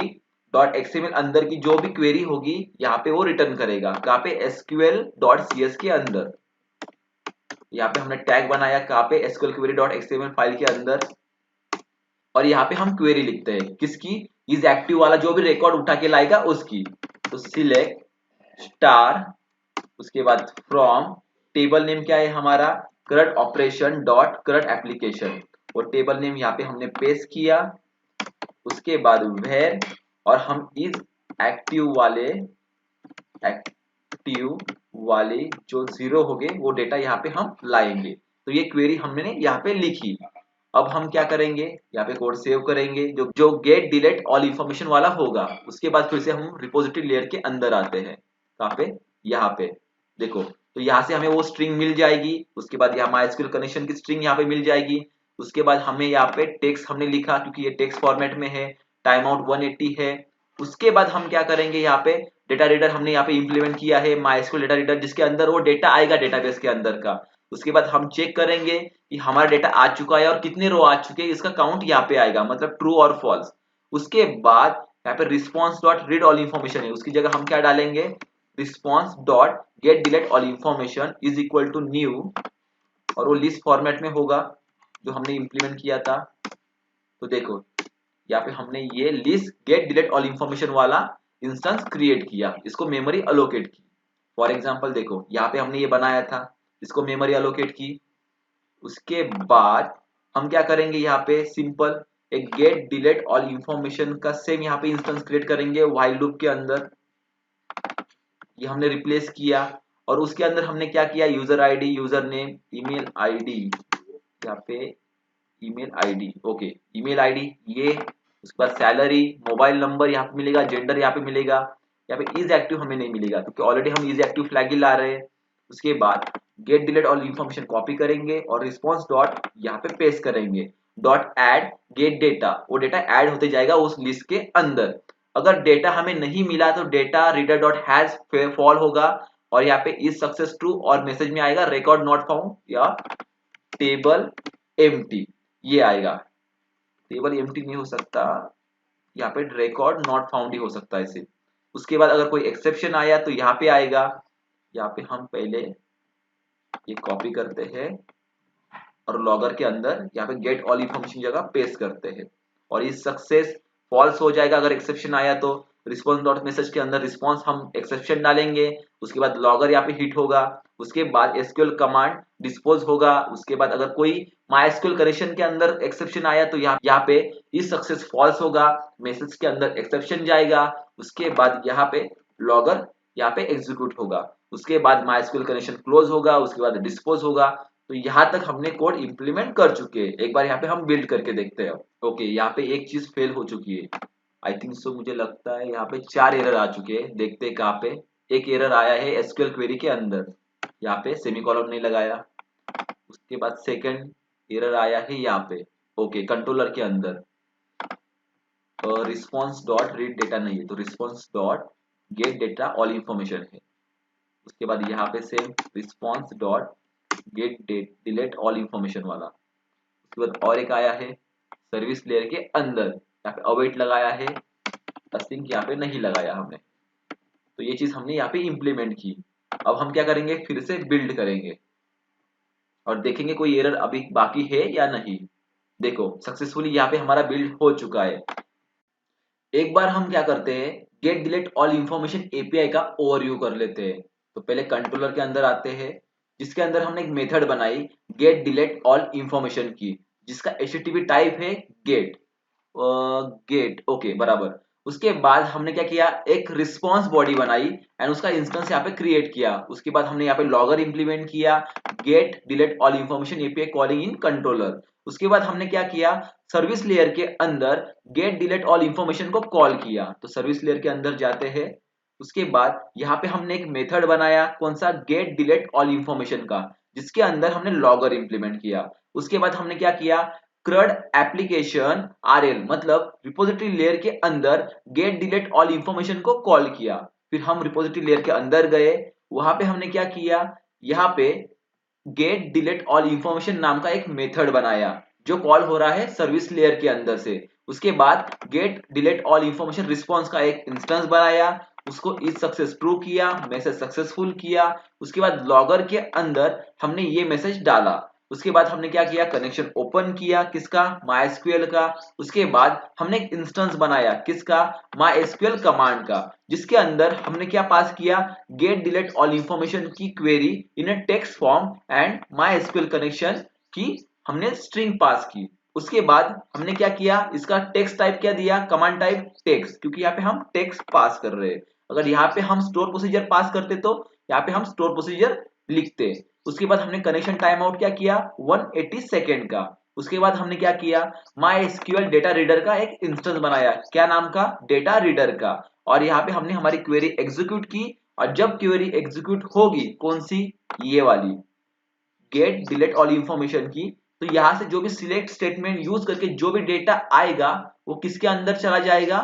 डॉट XML अंदर की जो भी क्वेरी होगी यहाँ पे वो रिटर्न करेगा, कहाँ पे, SQL डॉट CS के अंदर। यहाँ पे हमने टैग बनाया, कहाँ पे, SQL query dot XML file के अंदर। और यहाँ पे हम क्वेरी लिखते हैं किसकी, इज एक्टिव वाला जो भी रिकॉर्ड उठा के लाएगा उसकी। तो सिलेक्ट स्टार, उसके बाद फ्रॉम, टेबल नेम क्या है हमारा, CRUD operation dot CRUD application. और टेबल नेम यहाँ पे हमने पेस्ट किया। उसके बाद वेर, और हम इज एक्टिव वाले जो 0 हो गए वो डेटा यहाँ पे हम लाएंगे। तो ये क्वेरी हमने यहाँ पे लिखी। अब हम क्या करेंगे, यहाँ पे कोड सेव करेंगे जो गेट डिलीट ऑल इंफॉर्मेशन वाला होगा। उसके बाद फिर से हम रिपोजिटरी लेयर के अंदर आते हैं, कहाँ पे, यहाँ पे देखो। तो यहाँ से हमें वो स्ट्रिंग मिल जाएगी। उसके बाद यहाँ MySQL कनेक्शन की स्ट्रिंग यहाँ पे मिल जाएगी। उसके बाद हमें यहाँ पे टेक्स्ट हमने लिखा क्योंकि ये टेक्स्ट फॉर्मेट में है, टाइम आउट 180 है। उसके बाद हम क्या करेंगे, यहाँ पे डेटा रीडर हमने यहाँ पे इंप्लीमेंट किया है, MySQL डेटा रीडर, जिसके अंदर वो डेटा आएगा डेटाबेस के अंदर का। उसके बाद हम चेक करेंगे कि हमारा डेटा आ चुका है और कितने रो आ चुके हैं, इसका काउंट यहाँ पे आएगा, मतलब ट्रू और फॉल्स। उसके बाद यहाँ पे response dot read all information है, उसकी जगह हम क्या डालेंगे, response dot get delete all information is equal to new, और वो लिस्ट फॉर्मेट में होगा जो हमने इंप्लीमेंट किया था। तो देखो यहाँ पे हमने ये list get delete all information वाला इंस्टेंस क्रिएट किया, इसको मेमोरी अलोकेट की। फॉर एग्जांपल देखो यहाँ पे हमने ये बनाया था, इसको मेमोरी अलोकेट की। उसके बाद हम क्या करेंगे, यहाँ पे सिंपल एक गेट डिलीट ऑल इंफॉर्मेशन का सेम यहाँ पे इंस्टेंस क्रिएट करेंगे व्हाइल लूप के अंदर। ये हमने रिप्लेस किया। और उसके अंदर हमने क्या किया, user ID, user name, email ID, यहाँ पे email ID, okay email ID ये। उसके बाद सैलरी, मोबाइल नंबर यहाँ पे मिलेगा, जेंडर यहाँ पे मिलेगा। यहाँ पे इज एक्टिव हमें नहीं मिलेगा क्योंकि ऑलरेडी हम इज एक्टिव फ्लैग ही ला रहे हैं। उसके बाद get delete all information copy करेंगे और रिस्पॉन्स डॉट यहाँ पे पेस्ट करेंगे, डॉट ऐड गेट डेटा, वो डेटा ऐड होते जाएगा उस लिस्ट के अंदर। अगर डेटा हमें नहीं मिला तो data reader dot has fall होगा और यहाँ पे इज सक्सेस ट्रू और मैसेज में आएगा रिकॉर्ड नॉट फाउंड या टेबल एम्प्टी, ये आएगा। टेबल एम्प्टी नहीं हो सकता, यहाँ पे रिकॉर्ड नॉट फाउंड ही हो सकता है सिर्फ। उसके बाद अगर कोई एक्सेप्शन आया तो यहाँ पे आएगा, यहाँ पे हम पहले ये कॉपी करते हैं और लॉगर के अंदर यहाँ पे गेट ऑल इंफॉर्मेशन जगह पेस्ट करते हैं और इस सक्सेस फॉल्स हो जाएगा अगर एक्सेप्शन आया तो। रिस्पॉन्स डॉट मैसेज के अंदर रिस्पॉन्स हम एक्सेप्शन डालेंगे, उसके बाद लॉगर यहाँ पे हिट होगा, उसके बाद एसक्यूएल कमांड डिस्पोज होगा। उसके बाद अगर कोई माइस्क्यूएल कनेक्शन के अंदर एक्सेप्शन आया तो यहाँ पे इस सक्सेस फॉल्स होगा, मैसेज के अंदर एक्सेप्शन जाएगा, उसके बाद यहाँ पे लॉगर यहाँ पे एग्जीक्यूट होगा, उसके बाद माइस्क्यूएल कनेक्शन क्लोज होगा, उसके बाद डिस्पोज होगा। तो यहाँ तक हमने कोड इंप्लीमेंट कर चुके हैं। एक बार यहाँ पे हम बिल्ड करके देखते हैं। ओके, यहाँ पे एक चीज फेल हो चुकी है, आई थिंक सो, मुझे लगता है यहाँ पे 4 एरर आ चुके हैं। देखते हैं कहाँ पे। एक एरर आया है एसक्यूएल क्वेरी के अंदर, यहाँ पे सेमीकोलन नहीं लगाया। उसके बाद सेकंड एरर आया है यहाँ पे, ओके, कंट्रोलर के अंदर रिस्पॉन्स डॉट रीड डेटा नहीं है तो response dot gate data all information है। उसके बाद यहाँ पे same response dot get delete all information वाला। उसके बाद और एक आया है सर्विस लेयर के अंदर, यहाँ पे अवेट लगाया है, अस्टिंग यहाँ पे नहीं लगाया हमने। तो ये चीज हमने यहाँ पे इंप्लीमेंट की। अब हम क्या करेंगे, फिर से बिल्ड करेंगे और देखेंगे कोई एरर अभी बाकी है या नहीं। देखो सक्सेसफुली यहाँ पे हमारा बिल्ड हो चुका है। एक बार हम क्या करते हैं, get delete all information API का ओवरव्यू कर लेते हैं। तो पहले कंट्रोलर के अंदर आते हैं, जिसके अंदर हमने एक मेथड बनाई गेट डिलीट ऑल इंफॉर्मेशन की, जिसका एचटीटीपी टाइप है गेट। गेट ओके बराबर। उसके बाद हमने क्या किया, एक रिस्पॉन्स बॉडी बनाई एंड उसका इंस्टेंस यहाँ पे क्रिएट किया। उसके बाद हमने यहाँ पे लॉगर इंप्लीमेंट किया, get delete all information API calling in controller. उसके बाद हमने क्या किया, सर्विस लेयर के अंदर गेट डिलीट ऑल इंफॉर्मेशन को कॉल किया। तो सर्विस लेयर के अंदर जाते हैं, उसके बाद यहाँ पे हमने एक मेथड बनाया, कौन सा, गेट डिलीट ऑल इंफॉर्मेशन का, जिसके अंदर हमने लॉगर इंप्लीमेंट किया। उसके बाद हमने क्या किया, CRUD एप्लीकेशन RL मतलब रिपोजिटरी लेयर के अंदर गेट डिलीट ऑल इंफॉर्मेशन को कॉल किया। फिर हम रिपोजिटरी लेयर के अंदर गए, वहां पे हमने क्या किया, यहाँ पे गेट डिलीट ऑल इंफॉर्मेशन नाम का एक मेथड बनाया जो कॉल हो रहा है सर्विस लेयर के अंदर से। उसके बाद get delete all information response का एक इंस्टेंस बनाया, उसको इज सक्सेस ट्रू किया, मैसेज सक्सेसफुल किया। उसके बाद लॉगर के अंदर हमने ये मैसेज डाला। उसके बाद हमने क्या किया, कनेक्शन ओपन किया, किसका, MySQL का। उसके बाद हमने एक इंस्टेंस बनाया, किसका, MySQL कमांड का, जिसके अंदर हमने क्या पास किया, गेट डिलीट ऑल इंफॉर्मेशन की query in a text form and MySQL connection की हमने स्ट्रिंग पास की। उसके बाद हमने क्या किया, इसका टेक्स्ट टाइप क्या दिया, कमांड टाइप टेक्स्ट, क्योंकि यहाँ पे हम टेक्स्ट पास कर रहे हैं। अगर यहाँ पे हम स्टोर प्रोसीजर पास करते तो यहाँ पे हम स्टोर प्रोसीजर लिखते। उसके बाद हमने कनेक्शन टाइम आउट क्या किया, 180 सेकेंड का। उसके बाद हमने क्या किया, MySQL डेटा रीडर का एक इंस्टेंस बनाया, क्या नाम का, डेटा रीडर का। और यहाँ पे हमने हमारी क्वेरी एग्जीक्यूट की और जब क्वेरी एग्जीक्यूट होगी, कौन सी, ये वाली गेट डिलीट ऑल इंफॉर्मेशन की, तो यहां से जो भी सिलेक्ट स्टेटमेंट यूज करके जो भी डेटा आएगा वो किसके अंदर चला जाएगा,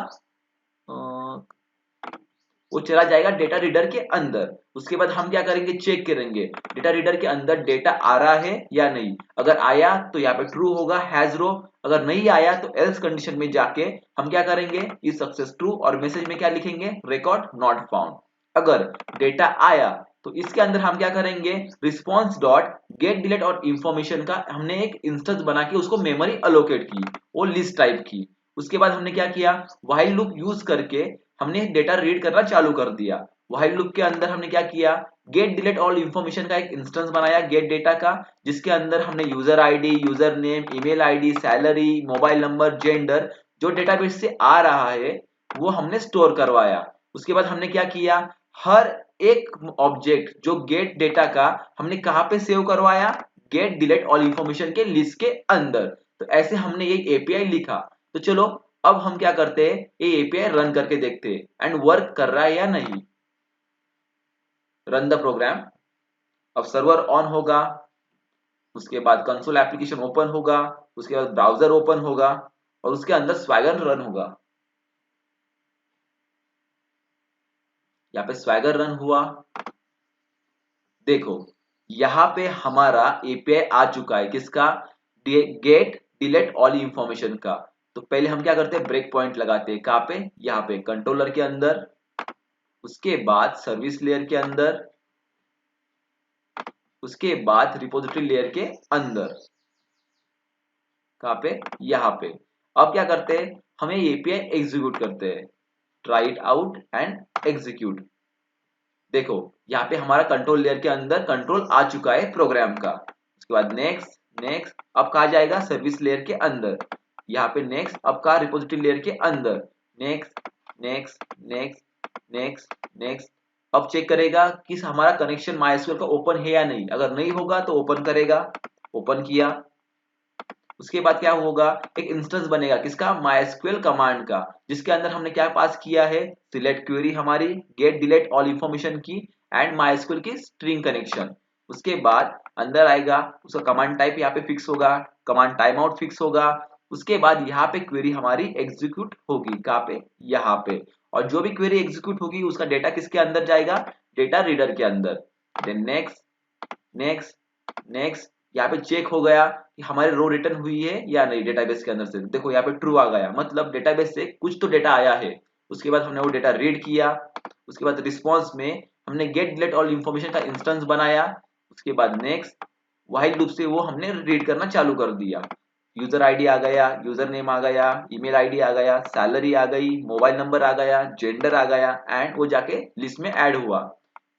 वो चला जाएगा डेटा रीडर के अंदर। उसके बाद हम क्या करेंगे, चेक करेंगे डेटा रीडर के अंदर डेटा आ रहा है या नहीं। अगर आया तो यहाँ पे ट्रू होगा, हैज रो। अगर नहीं आया तो एल्स कंडीशन में जाके हम क्या करेंगे, इज सक्सेस ट्रू और मैसेज में क्या लिखेंगे, रिकॉर्ड नॉट फाउंड। अगर डेटा आया तो इसके अंदर हम क्या करेंगे, रिस्पॉन्स डॉट गेट डिलीट और इंफॉर्मेशन का हमने एक इंस्टेंस बना के उसको मेमोरी अलोकेट की, वो लिस्ट टाइप की। उसके बाद हमने क्या किया, व्हाइल लूप यूज करके हमने डेटा रीड करना चालू कर दिया। व्हाइल लूप के अंदर हमने क्या किया, गेट डिलीट ऑल इंफॉर्मेशन का एक इंस्टेंस बनाया गेट डेटा का, जिसके अंदर हमने user ID, user name, email ID, salary, mobile number, gender जो डेटाबेस से आ रहा है वो हमने स्टोर करवाया। उसके बाद हमने क्या किया, हर एक ऑब्जेक्ट जो गेट डेटा का हमने कहां पे सेव करवाया, गेट डिलीट ऑल इंफॉर्मेशन के लिस्ट के अंदर। तो ऐसे हमने एक एपीआई लिखा। तो चलो अब हम क्या करते हैं, ये एपीआई रन करके देखते हैं एंड वर्क कर रहा है या नहीं। Run the program. अब सर्वर ऑन होगा, उसके बाद कंसोल एप्लीकेशन ओपन होगा, उसके बाद ब्राउजर ओपन होगा और उसके अंदर स्वैगर रन होगा। यहाँ पे स्वैगर रन हुआ, देखो यहाँ पे हमारा एपीआई आ चुका है, किसका? गेट डिलीट ऑल इंफॉर्मेशन का। तो पहले हम क्या करते हैं, ब्रेक पॉइंट लगाते हैं, कहाँ पे? यहाँ पे कंट्रोलर के अंदर, उसके बाद सर्विस लेयर के अंदर, उसके बाद रिपोजिटरी लेयर के अंदर, कहाँ पे? यहाँ पे। अब क्या करते हैं, हमें एपीआई एग्जीक्यूट करते हैं, try it out and execute. देखो यहाँ पे हमारा कंट्रोल लेयर के अंदर कंट्रोल आ चुका है प्रोग्राम का। उसके बाद नेक्स्ट नेक्स्ट, अब कहा जाएगा सर्विस लेयर के अंदर, यहाँ पे नेक्स्ट, अब कहा रिपोजिटरी लेयर के अंदर, next next next next next. अब चेक करेगा कि हमारा कनेक्शन माइस्क्यूएल का ओपन है या नहीं, अगर नहीं होगा तो ओपन करेगा, ओपन किया। उसके बाद क्या होगा, एक इंस्टेंस बनेगा, किसका? माइस्क्यूएल कमांड का, जिसके अंदर हमने क्या पास किया है, सिलेक्ट क्वेरी हमारी, गेट डिलीट ऑल इंफॉर्मेशन की एंड माइस्क्यूएल की स्ट्रिंग कनेक्शन। उसके बाद अंदर आएगा, उसका कमांड टाइप यहाँ पे फिक्स होगा, कमांड टाइम आउट फिक्स होगा। उसके बाद यहाँ पे क्वेरी हमारी एग्जीक्यूट होगी, कहाँ पे? यहाँ पे। और जो भी क्वेरी एग्जीक्यूट होगी उसका डेटा किसके अंदर जाएगा? डेटा रीडर के अंदर। देन नेक्स्ट नेक्स्ट नेक्स्ट, यहाँ पे चेक हो गया कि हमारी रो रिटर्न हुई है या नहीं डेटाबेस के अंदर से। देखो यहाँ पे ट्रू आ गया, मतलब डेटाबेस से कुछ तो डेटा आया है। उसके बाद हमने वो डेटा रीड किया, उसके बाद रिस्पॉन्स में हमने गेट डिलीट ऑल इंफॉर्मेशन का इंस्टेंस बनाया। उसके बाद नेक्स्ट व्हाइल लूप से वो हमने रीड करना चालू कर दिया। यूजर आईडी आ गया, यूजर नेम आ गया, ईमेल आईडी आ गया, सैलरी आ गई, मोबाइल नंबर आ गया, जेंडर आ गया एंड वो जाके लिस्ट में ऐड हुआ।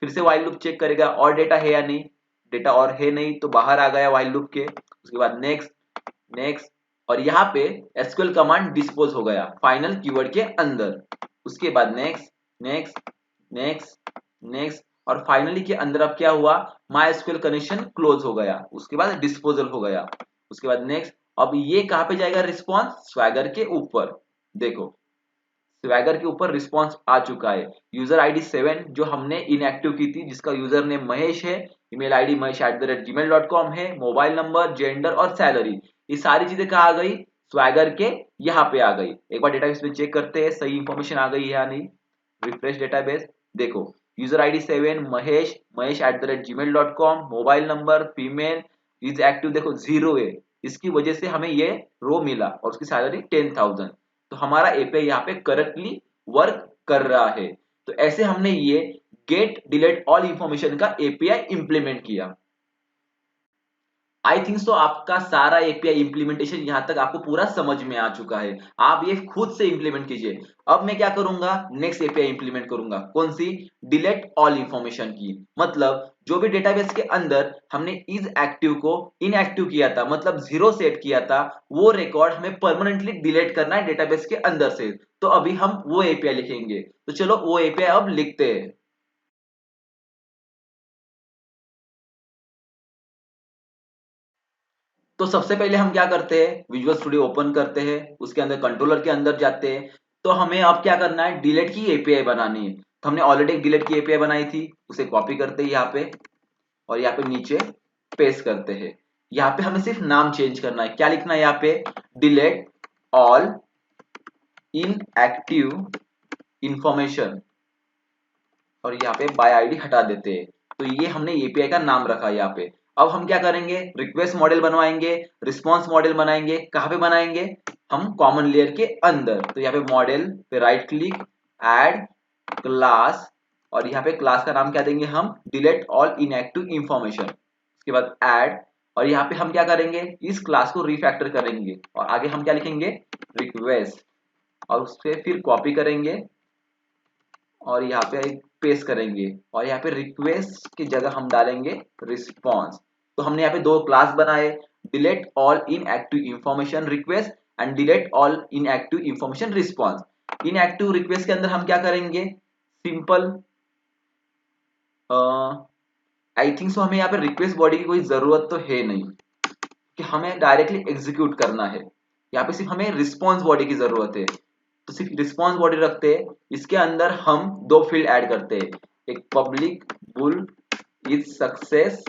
फिर से व्हाइल लूप चेक करेगा और डेटा है या नहीं, डेटा और है नहीं तो बाहर आ गया व्हाइल लूप के। उसके बाद नेक्स्ट नेक्स्ट, और यहाँ पे एसक्यूएल कमांड डिस्पोज हो गया फाइनल कीवर्ड के अंदर। उसके बाद नेक्स्ट नेक्स्ट नेक्स्ट नेक्स्ट, और फाइनली के अंदर अब क्या हुआ, माई एसक्यूएल कनेक्शन क्लोज हो गया, उसके बाद डिस्पोजल हो गया। उसके बाद नेक्स्ट, अब ये कहाँ पे जाएगा रिस्पॉन्स? स्वैगर के ऊपर। देखो स्वैगर के ऊपर रिस्पॉन्स आ चुका है। यूजर आईडी 7 जो हमने इनएक्टिव की थी, जिसका यूजर नेम महेश है, ईमेल आईडी mahesh@gmail.com है, मोबाइल नंबर, जेंडर और सैलरी, ये सारी चीजें कहाँ आ गई? स्वैगर के यहाँ पे आ गई। एक बार डेटाबेस में चेक करते हैं सही इंफॉर्मेशन आ गई या नहीं। रिफ्रेश डेटाबेस, देखो user ID 7 Mahesh, mahesh@gmail.com, mobile number female, is active देखो 0 है, इसकी वजह से हमें ये रो मिला और उसकी सैलरी 10,000। तो हमारा एपीआई यहाँ पे करेक्टली वर्क कर रहा है। तो ऐसे हमने ये गेट डिलीट ऑल इंफॉर्मेशन का एपीआई इंप्लीमेंट किया। आई थिंक सो आपका सारा एपीआई इंप्लीमेंटेशन यहां तक आपको पूरा समझ में आ चुका है। आप ये खुद से इंप्लीमेंट कीजिए। अब मैं क्या करूंगा, नेक्स्ट एपीआई इंप्लीमेंट करूंगा, कौन सी? डिलीट ऑल इंफॉर्मेशन की। मतलब जो भी डेटाबेस के अंदर हमने इज एक्टिव को इनएक्टिव किया था, मतलब 0 सेट किया था, वो रिकॉर्ड हमें परमानेंटली डिलीट करना है डेटाबेस के अंदर से। तो अभी हम वो एपीआई लिखेंगे, तो चलो वो एपीआई अब लिखते हैं। तो सबसे पहले हम क्या करते हैं, विजुअल स्टूडियो ओपन करते हैं, उसके अंदर कंट्रोलर के अंदर जाते हैं। तो हमें अब क्या करना है, डिलीट की एपीआई बनानी है। तो हमने ऑलरेडी एक डिलीट की एपीआई बनाई थी, उसे कॉपी करते हैं यहाँ पे और यहाँ पे नीचे पेस्ट करते हैं। यहाँ पे हमें सिर्फ नाम चेंज करना है, क्या लिखना है यहाँ पे? डिलीट ऑल इनएक्टिव इंफॉर्मेशन, और यहाँ पे बाय आईडी हटा देते हैं। तो ये हमने एपीआई का नाम रखा है यहाँ पे। अब हम क्या करेंगे, रिक्वेस्ट मॉडल बनवाएंगे, रिस्पॉन्स मॉडल बनाएंगे। कहाँ पे बनाएंगे? हम कॉमन लेयर के अंदर। तो यहाँ पे मॉडल पे राइट क्लिक, ऐड क्लास, और यहाँ पे क्लास का नाम क्या देंगे हम? Delete all inactive information. उसके बाद ऐड, और यहाँ पे हम क्या करेंगे, इस क्लास को रिफैक्टर करेंगे और आगे हम क्या लिखेंगे? रिक्वेस्ट, और उससे फिर कॉपी करेंगे और यहाँ पे पेस्ट करेंगे और यहाँ पे रिक्वेस्ट की जगह हम डालेंगे रिस्पॉन्स। तो हमने यहाँ पे दो क्लास बनाए, delete all inactive information request and delete all inactive information response. Inactive request के अंदर हम क्या करेंगे, सिंपल, आई थिंक सो हमें यहाँ पे रिक्वेस्ट बॉडी की कोई जरूरत तो है नहीं कि हमें डायरेक्टली एग्जीक्यूट करना है। यहाँ पे सिर्फ हमें रिस्पॉन्स बॉडी की जरूरत है, तो सिर्फ रिस्पॉन्स बॉडी रखते हैं। इसके अंदर हम दो फील्ड ऐड करते हैं, एक पब्लिक बुल इज सक्सेस,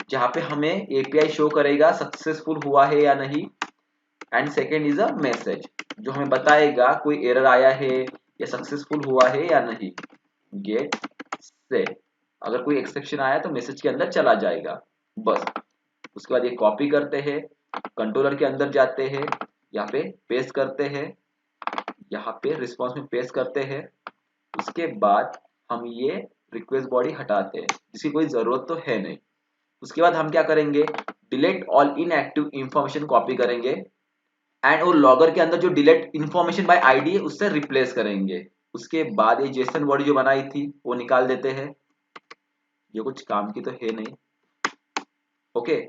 जहां पे हमें एपीआई शो करेगा सक्सेसफुल हुआ है या नहीं। And second is a message, जो हमें बताएगा कोई एरर आया है या सक्सेसफुल हुआ है या नहीं। गेट सेट, अगर कोई एक्सेप्शन आया तो मैसेज के अंदर चला जाएगा बस। उसके बाद ये कॉपी करते हैं, कंट्रोलर के अंदर जाते हैं, यहाँ पे पेस्ट करते हैं, यहाँ पे रिस्पॉन्स में पेस्ट करते हैं। उसके बाद हम ये रिक्वेस्ट बॉडी हटाते हैं जिसकी कोई जरूरत तो है नहीं। उसके बाद हम क्या करेंगे, delete all inactive information copy करेंगे एंड वो लॉगर के अंदर जो डिलीट इंफॉर्मेशन बाय आईडी है उससे रिप्लेस करेंगे। उसके बाद ये जेसन बॉडी जो बनाई थी वो निकाल देते हैं, ये कुछ काम की तो है नहीं। ओके,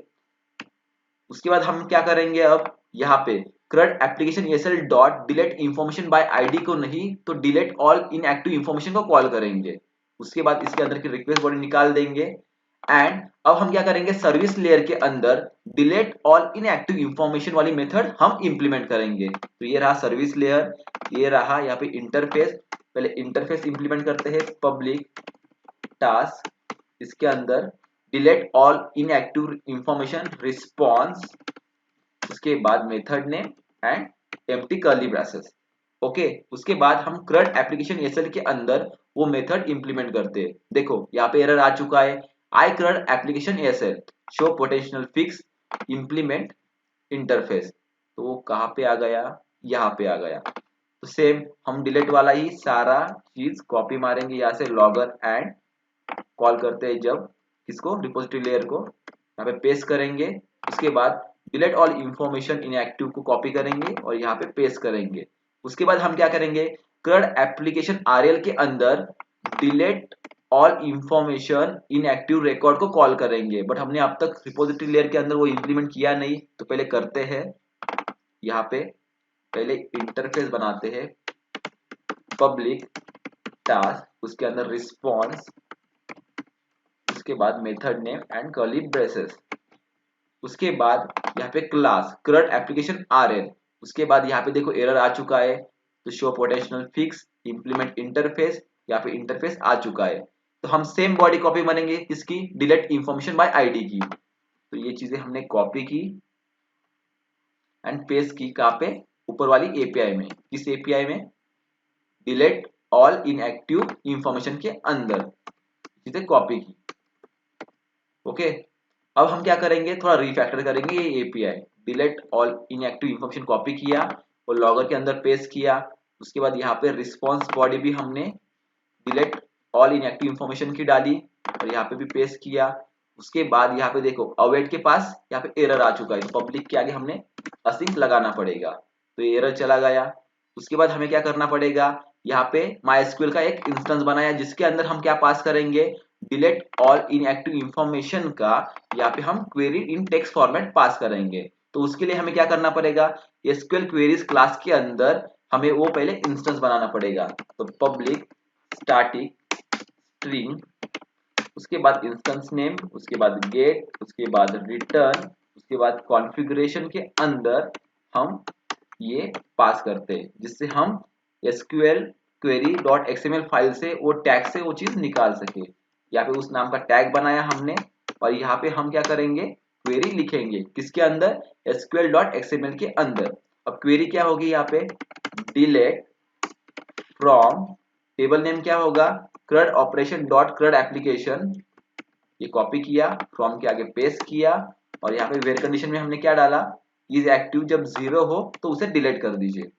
उसके बाद हम क्या करेंगे, अब यहाँ पे CRUD application ESL dot delete information by ID को नहीं तो डिलीट ऑल इनएक्टिव इंफॉर्मेशन को कॉल करेंगे। उसके बाद इसके अंदर की रिक्वेस्ट बॉडी निकाल देंगे एंड अब हम क्या करेंगे, सर्विस लेयर के अंदर डिलीट ऑल इनएक्टिव इंफॉर्मेशन वाली मेथड हम इंप्लीमेंट करेंगे। तो ये रहा सर्विस लेयर, ये रहा यहाँ पे इंटरफेस। पहले इंटरफेस इंप्लीमेंट करते हैं, पब्लिक टास्क, इसके अंदर delete all inactive information response, उसके बाद method name and empty curly braces. Okay, उसके बाद हम CRUD एप्लीकेशन ESL के अंदर वो मेथड इंप्लीमेंट करते हैं। देखो यहाँ पे एरर आ चुका है, आई CRUD application ESL show potential fix implement interface. तो वो कहाँ पे आ गया, यहाँ पे आ गया। तो सेम हम डिलीट वाला ही सारा चीज कॉपी मारेंगे यहाँ से, लॉगर एंड कॉल करते हैं जब किसको, रिपोजिटरी लेयर को, यहाँ पे पेस्ट करेंगे। उसके बाद डिलीट ऑल इंफॉर्मेशन इनएक्टिव को कॉपी करेंगे और यहाँ पे पेस्ट करेंगे। उसके बाद हम क्या करेंगे, CRUD एप्लीकेशन RL के अंदर delete all information inactive record को कॉल करेंगे, बट हमने अब तक रिपोजिटरी लेयर के अंदर वो इंप्लीमेंट किया नहीं। तो पहले करते हैं, यहाँ पे पहले इंटरफेस बनाते हैं, पब्लिक टास्क, उसके अंदर रिस्पॉन्स, उसके बाद method name and curly braces. उसके बाद यहाँ पे क्लास CRUD एप्लीकेशन RL। उसके बाद यहाँ पे देखो एरर आ चुका है, तो show potential fix implement interface, यहाँ पे इंटरफेस आ चुका है। तो हम सेम बॉडी कॉपी मारेंगे किसकी, डिलीट इंफॉर्मेशन बाय आईडी की। तो ये चीजें हमने कॉपी की एंड पेस्ट की, कहाँ पे, ऊपर वाली एपीआई में। किस एपीआई में, डिलीट ऑल इनएक्टिव इंफॉर्मेशन के अंदर चीजें कॉपी की। ओके, अब हम क्या करेंगे, थोड़ा रिफैक्टर करेंगे ये API. Delete all inactive information copy किया और लॉगर के अंदर पेस्ट किया। उसके बाद यहाँ पे रिस्पॉन्स बॉडी भी हमने डिलीट ऑल इनएक्टिव इंफॉर्मेशन की डाली और यहाँ पे भी पेस्ट किया। उसके बाद यहाँ पे देखो अवेट के पास यहाँ पे एरर आ चुका है, तो पब्लिक के आगे हमने असिंक लगाना पड़ेगा, तो ये एरर चला गया। उसके बाद हमें क्या करना पड़ेगा, यहाँ पे MySQL का एक इंस्टेंस बनाया जिसके अंदर हम क्या पास करेंगे, डिलीट ऑल इनएक्टिव इंफॉर्मेशन का यहाँ पे हम क्वेरी इन टेक्स्ट फॉर्मेट पास करेंगे। तो उसके लिए हमें क्या करना पड़ेगा, SQL क्वेरीज क्लास के अंदर हमें वो पहले इंस्टेंस बनाना पड़ेगा। तो पब्लिक स्टैटिक स्ट्रिंग, उसके बाद इंस्टेंस नेम, उसके बाद गेट, उसके बाद रिटर्न, उसके बाद कॉन्फ़िगरेशन के अंदर हम ये पास करते हैं जिससे हम SQL query dot XML file से वो टैग से वो चीज निकाल सके। यहाँ पे उस नाम का टैग बनाया हमने और यहाँ पे हम क्या करेंगे, क्वेरी लिखेंगे किसके अंदर, SQL डॉट XML के अंदर। अब क्वेरी क्या होगी, यहाँ पे डिलीट फ्रॉम, टेबल नेम क्या होगा, CRUD operation dot CRUD application, ये कॉपी किया, फ्रॉम के आगे पेस्ट किया और यहाँ पे वेयर कंडीशन में हमने क्या डाला, इज एक्टिव, जब 0 हो तो उसे डिलीट कर दीजिए।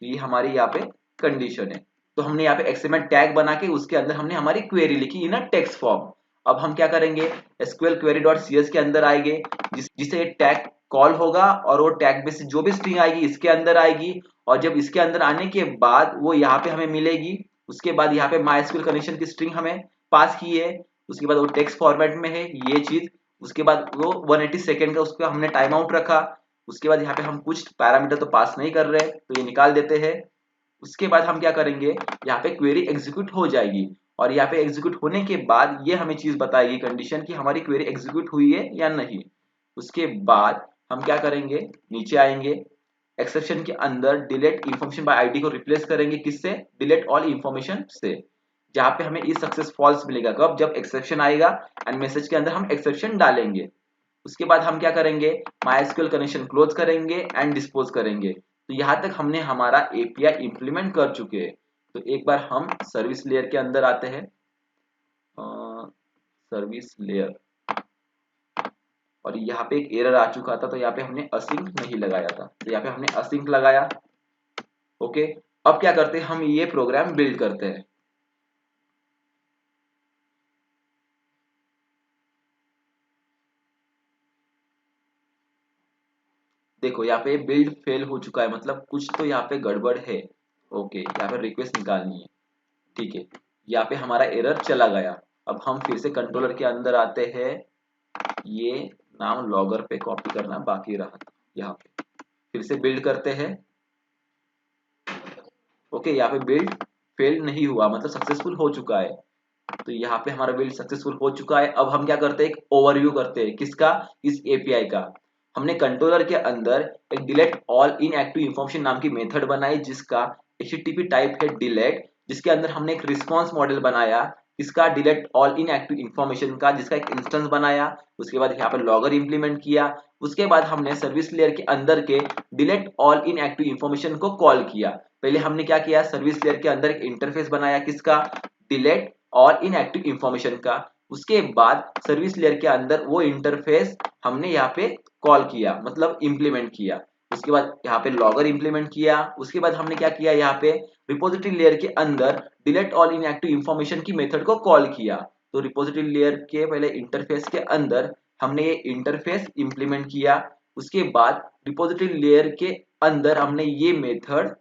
ये हमारी यहाँ पे कंडीशन है। तो हमने यहाँ पे XML टैग बना के उसके अंदर हमने हमारी क्वेरी लिखी इन अ टेक्स्ट फॉर्म। अब हम क्या करेंगे, SQL query डॉट CS के अंदर आएंगे जिससे टैग कॉल होगा और वो टैग में से जो भी स्ट्रिंग आएगी इसके अंदर आएगी और जब इसके अंदर आने के बाद वो यहाँ पे हमें मिलेगी। उसके बाद यहाँ पे MySQL कनेक्शन की स्ट्रिंग हमें पास की है, उसके बाद वो टेक्स्ट फॉर्मेट में है ये चीज। उसके बाद वो 180 सेकेंड का उसका हमने टाइम आउट रखा। उसके बाद यहाँ पे हम कुछ पैरामीटर तो पास नहीं कर रहे तो ये निकाल देते हैं। उसके बाद हम क्या करेंगे, यहाँ पे क्वेरी एग्जीक्यूट हो जाएगी और यहाँ पे एग्जीक्यूट होने के बाद ये हमें चीज बताएगी कंडीशन की हमारी क्वेरी एग्जीक्यूट हुई है या नहीं। उसके बाद हम क्या करेंगे, नीचे आएंगे, एक्सेप्शन के अंदर डिलीट इंफॉर्मेशन बाय आईडी को रिप्लेस करेंगे किससे, डिलीट ऑल इंफॉर्मेशन से। जहां पे हमें इस सक्सेस फॉल्स मिलेगा कब, जब एक्सेप्शन आएगा एंड मैसेज के अंदर हम एक्सेप्शन डालेंगे। उसके बाद हम क्या करेंगे, MySQL कनेक्शन क्लोज करेंगे एंड डिस्पोज करेंगे। तो यहाँ तक हमने हमारा एपीआई इंप्लीमेंट कर चुके हैं। तो एक बार हम सर्विस लेयर के अंदर आते हैं, सर्विस लेयर, और यहाँ पे एक एरर आ चुका था, तो यहाँ पे हमने असिंक नहीं लगाया था, तो यहाँ पे हमने असिंक लगाया। ओके, अब क्या करते हैं, हम ये प्रोग्राम बिल्ड करते हैं। देखो यहाँ पे बिल्ड फेल हो चुका है, मतलब कुछ तो यहाँ पे गड़बड़ है। ओके, यहाँ पे रिक्वेस्ट निकालनी है, ठीक है, यहाँ पे हमारा एरर चला गया। अब हम फिर से कंट्रोलर के अंदर आते हैं, ये नाम लॉगर पे कॉपी करना बाकी रहा था, यहाँ पे फिर से बिल्ड करते हैं। ओके, यहाँ पे बिल्ड फेल नहीं हुआ, मतलब सक्सेसफुल हो चुका है। तो यहाँ पे हमारा बिल्ड सक्सेसफुल हो चुका है। अब हम क्या करते हैं, एक ओवरव्यू करते हैं, किसका, इस एपीआई का। हमने कंट्रोलर के अंदर एक डिलीट ऑल इनएक्टिव इंफॉर्मेशन नाम की मेथड बनाई, जिसका HTTP टाइप है डिलीट, जिसके अंदर हमने एक रिस्पॉन्स मॉडल बनाया, इसका डिलीट ऑल इनएक्टिव इंफॉर्मेशन का, जिसका एक इंस्टेंस बनाया। उसके बाद यहाँ पर लॉगर इंप्लीमेंट किया। उसके बाद हमने सर्विस लेयर के अंदर के डिलीट ऑल इनएक्टिव इंफॉर्मेशन को कॉल किया। पहले हमने क्या किया, सर्विस लेयर के अंदर एक इंटरफेस बनाया, किसका, डिलीट और इनएक्टिव इंफॉर्मेशन का। उसके बाद सर्विस लेयर के अंदर वो इंटरफेस हमने यहाँ पे कॉल किया, मतलब इंप्लीमेंट किया। उसके बाद यहाँ पे लॉगर इंप्लीमेंट किया। उसके बाद हमने क्या किया, यहाँ पे रिपोजिटरी लेयर के अंदर डिलीट ऑल इनएक्टिव इंफॉर्मेशन की मेथड को कॉल किया। तो रिपोजिटरी लेयर के पहले इंटरफेस के अंदर हमने ये इंटरफेस इंप्लीमेंट किया। उसके बाद रिपोजिटरी लेयर के अंदर हमने ये मेथड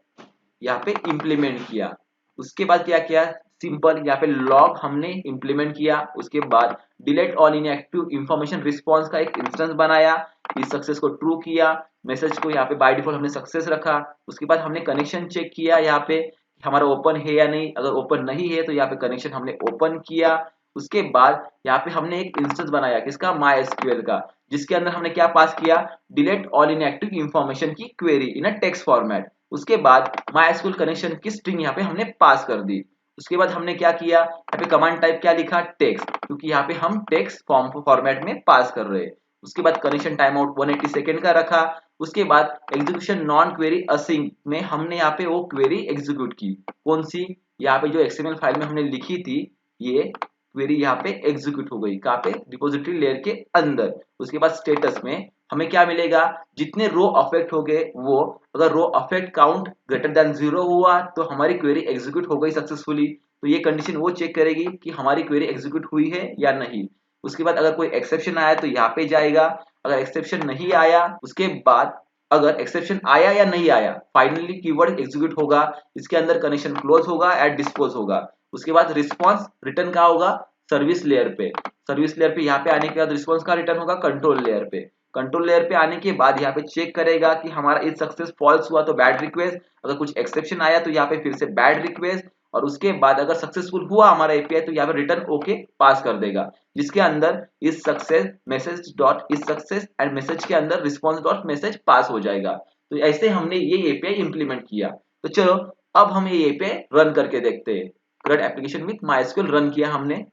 यहाँ पे इंप्लीमेंट किया। उसके बाद क्या किया, सिंपल यहाँ पे लॉग हमने इंप्लीमेंट किया। उसके बाद delete all inactive information response का एक इंस्टेंस बनाया, इस सक्सेस को ट्रू किया, मैसेज को यहाँ पे बाय डिफॉल्ट हमने सक्सेस रखा। उसके बाद हमने कनेक्शन चेक किया, यहाँ पे हमारा ओपन है या नहीं, अगर ओपन नहीं है तो यहाँ पे कनेक्शन हमने ओपन किया। उसके बाद यहाँ पे हमने एक इंस्टेंस बनाया, किसका, MySQL का, जिसके अंदर हमने क्या पास किया, डिलीट ऑल इनएक्टिव इंफॉर्मेशन की query in a text format. उसके बाद MySQL कनेक्शन की स्ट्रिंग यहाँ पे हमने पास कर दी। उसके बाद हमने क्या किया, यहाँ पे कमांड टाइप क्या लिखा, टेक्स्ट, क्योंकि यहाँ पे हम टेक्स्ट फॉर्मेट में पास कर रहे हैं। उसके बाद कनेक्शन टाइम आउट 180 सेकेंड का रखा। उसके बाद एग्जीक्यूशन नॉन क्वेरी असिंक में हमने यहाँ पे वो क्वेरी एग्जीक्यूट की, कौन सी, यहाँ पे जो XML फाइल में हमने लिखी थी, ये क्वेरी यहाँ पे एग्जीक्यूट हो गई, कहाँ पे, रिपोजिटरी लेयर के अंदर। उसके बाद स्टेटस में हमें क्या मिलेगा, जितने रो अफेक्ट हो गए वो, अगर रो अफेक्ट काउंट ग्रेटर देन 0 हुआ तो हमारी क्वेरी एग्जीक्यूट हो गई सक्सेसफुली। तो ये कंडीशन वो चेक करेगी कि हमारी क्वेरी एग्जीक्यूट हुई है या नहीं। उसके बाद अगर कोई एक्सेप्शन आया तो यहाँ पे जाएगा, अगर एक्सेप्शन नहीं आया, उसके बाद अगर एक्सेप्शन आया या नहीं आया, फाइनली कीवर्ड एग्जीक्यूट होगा, इसके अंदर कनेक्शन क्लोज होगा, एड डिस्पोज होगा। उसके बाद रिस्पॉन्स रिटर्न कहाँ होगा, सर्विस लेयर पे। सर्विस लेयर पे यहाँ पे आने के बाद रिस्पॉन्स का रिटर्न होगा कंट्रोल लेयर पे। कंट्रोल लेयर पे आने के बाद यहाँ पे चेक करेगा कि हमारा इस सक्सेस फॉल्स हुआ तो बैड रिक्वेस्ट, अगर कुछ एक्सेप्शन आया तो यहाँ पे फिर से बैड रिक्वेस्ट, और उसके बाद अगर सक्सेसफुल हुआ हमारा एपीआई तो यहाँ पे रिटर्न ओके पास कर देगा, जिसके अंदर इस सक्सेस मैसेज डॉट इस सक्सेस एंड मैसेज के अंदर रिस्पॉन्स डॉट मैसेज पास हो जाएगा। तो ऐसे हमने ये एपीआई इंप्लीमेंट किया। तो चलो अब हम ये एपीआई रन करके देखते हैं। CRUD application with MySQL run किया हमने,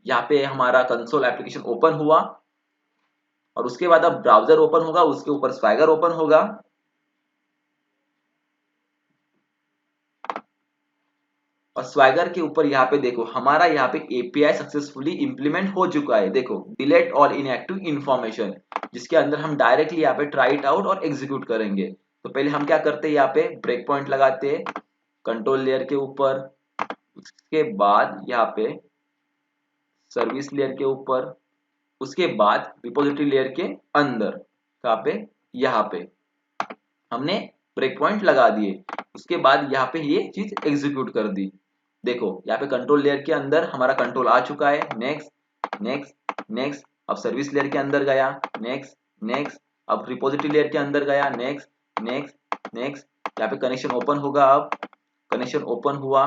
यहाँ पे हमारा कंसोल एप्लीकेशन ओपन हुआ, और उसके बाद अब ब्राउजर ओपन होगा, उसके ऊपर स्वैगर ओपन होगा। और स्वैगर के ऊपर यहाँ पे देखो हमारा यहाँ पे एपीआई सक्सेसफुली इंप्लीमेंट हो चुका है। देखो डिलीट ऑल इनएक्टिव इंफॉर्मेशन, जिसके अंदर हम डायरेक्टली यहाँ पे ट्राई इट आउट और एग्जीक्यूट करेंगे। तो पहले हम क्या करते हैं, यहाँ पे ब्रेक पॉइंट लगाते हैं कंट्रोल लेयर के ऊपर। उसके बाद यहाँ पे सर्विस लेयर के ऊपर। उसके बाद रिपोजिटरी लेयर के अंदर, कहाँ पे, यहाँ पे हमने ब्रेक पॉइंट लगा दिए। उसके बाद यहाँ पे ये चीज एग्जीक्यूट कर दी। देखो यहाँ पे कंट्रोल लेयर के अंदर हमारा कंट्रोल आ चुका है, नेक्स्ट नेक्स्ट नेक्स्ट। अब सर्विस लेयर के अंदर गया, नेक्स्ट नेक्स्ट। अब रिपोजिटरी लेयर के अंदर गया, नेक्स्ट नेक्स्ट नेक्स्ट। यहाँ पे कनेक्शन ओपन होगा, अब कनेक्शन ओपन हुआ।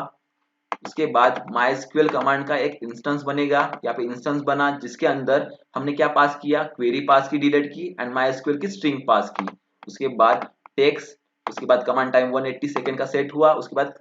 उसके बाद MySQL कमांड का एक इंस्टेंस बनेगा, यहाँ पे इंस्टेंस बना, जिसके अंदर हमने क्या पास किया, क्वेरी पास की, डिलीट की, एंड MySQL की स्ट्रिंग पास की। उसके बाद टेक्स्ट, उसके बाद कमांड टाइम 180 सेकेंड का सेट हुआ। उसके बाद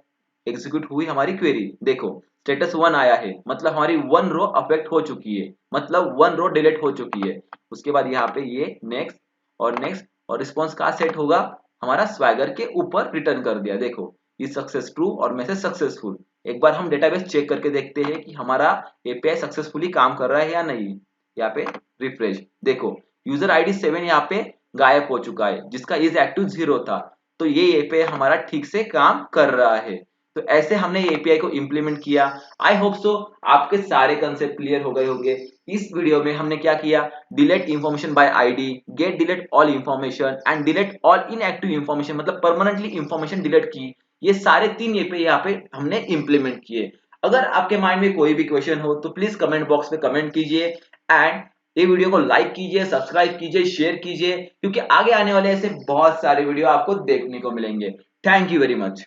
एग्जीक्यूट हुई हमारी क्वेरी। देखो स्टेटस 1 आया है, मतलब हमारी 1 रो अफेक्ट हो चुकी है, मतलब 1 रो डिलीट हो चुकी है। उसके बाद यहाँ पे ये नेक्स्ट और नेक्स्ट और रिस्पॉन्स कहाँ सेट होगा, हमारा स्वैगर के ऊपर रिटर्न कर दिया। देखो ये सक्सेस ट्रू और मैसेज सक्सेसफुल। एक बार हम डेटाबेस चेक करके देखते हैं कि हमारा एपीआई सक्सेसफुली काम कर रहा है या नहीं। यहाँ पे रिफ्रेश, देखो यूजर आईडी 7 यहाँ पे गायब हो चुका है, जिसका इज एक्टिव 0 था। तो ये एपीआई हमारा ठीक से काम कर रहा है। तो ऐसे हमने ये एपीआई को इंप्लीमेंट किया। आई होप सो आपके सारे कंसेप्ट क्लियर हो गए होंगे। इस वीडियो में हमने क्या किया, delete information by ID, get delete all information and delete all inactive information, मतलब परमानेंटली इंफॉर्मेशन डिलीट की। ये सारे 3 एपीआई यहाँ पे हमने इंप्लीमेंट किए। अगर आपके माइंड में कोई भी क्वेश्चन हो तो प्लीज कमेंट बॉक्स में कमेंट कीजिए एंड ये वीडियो को लाइक कीजिए, सब्सक्राइब कीजिए, शेयर कीजिए, क्योंकि आगे आने वाले ऐसे बहुत सारे वीडियो आपको देखने को मिलेंगे। Thank you very much.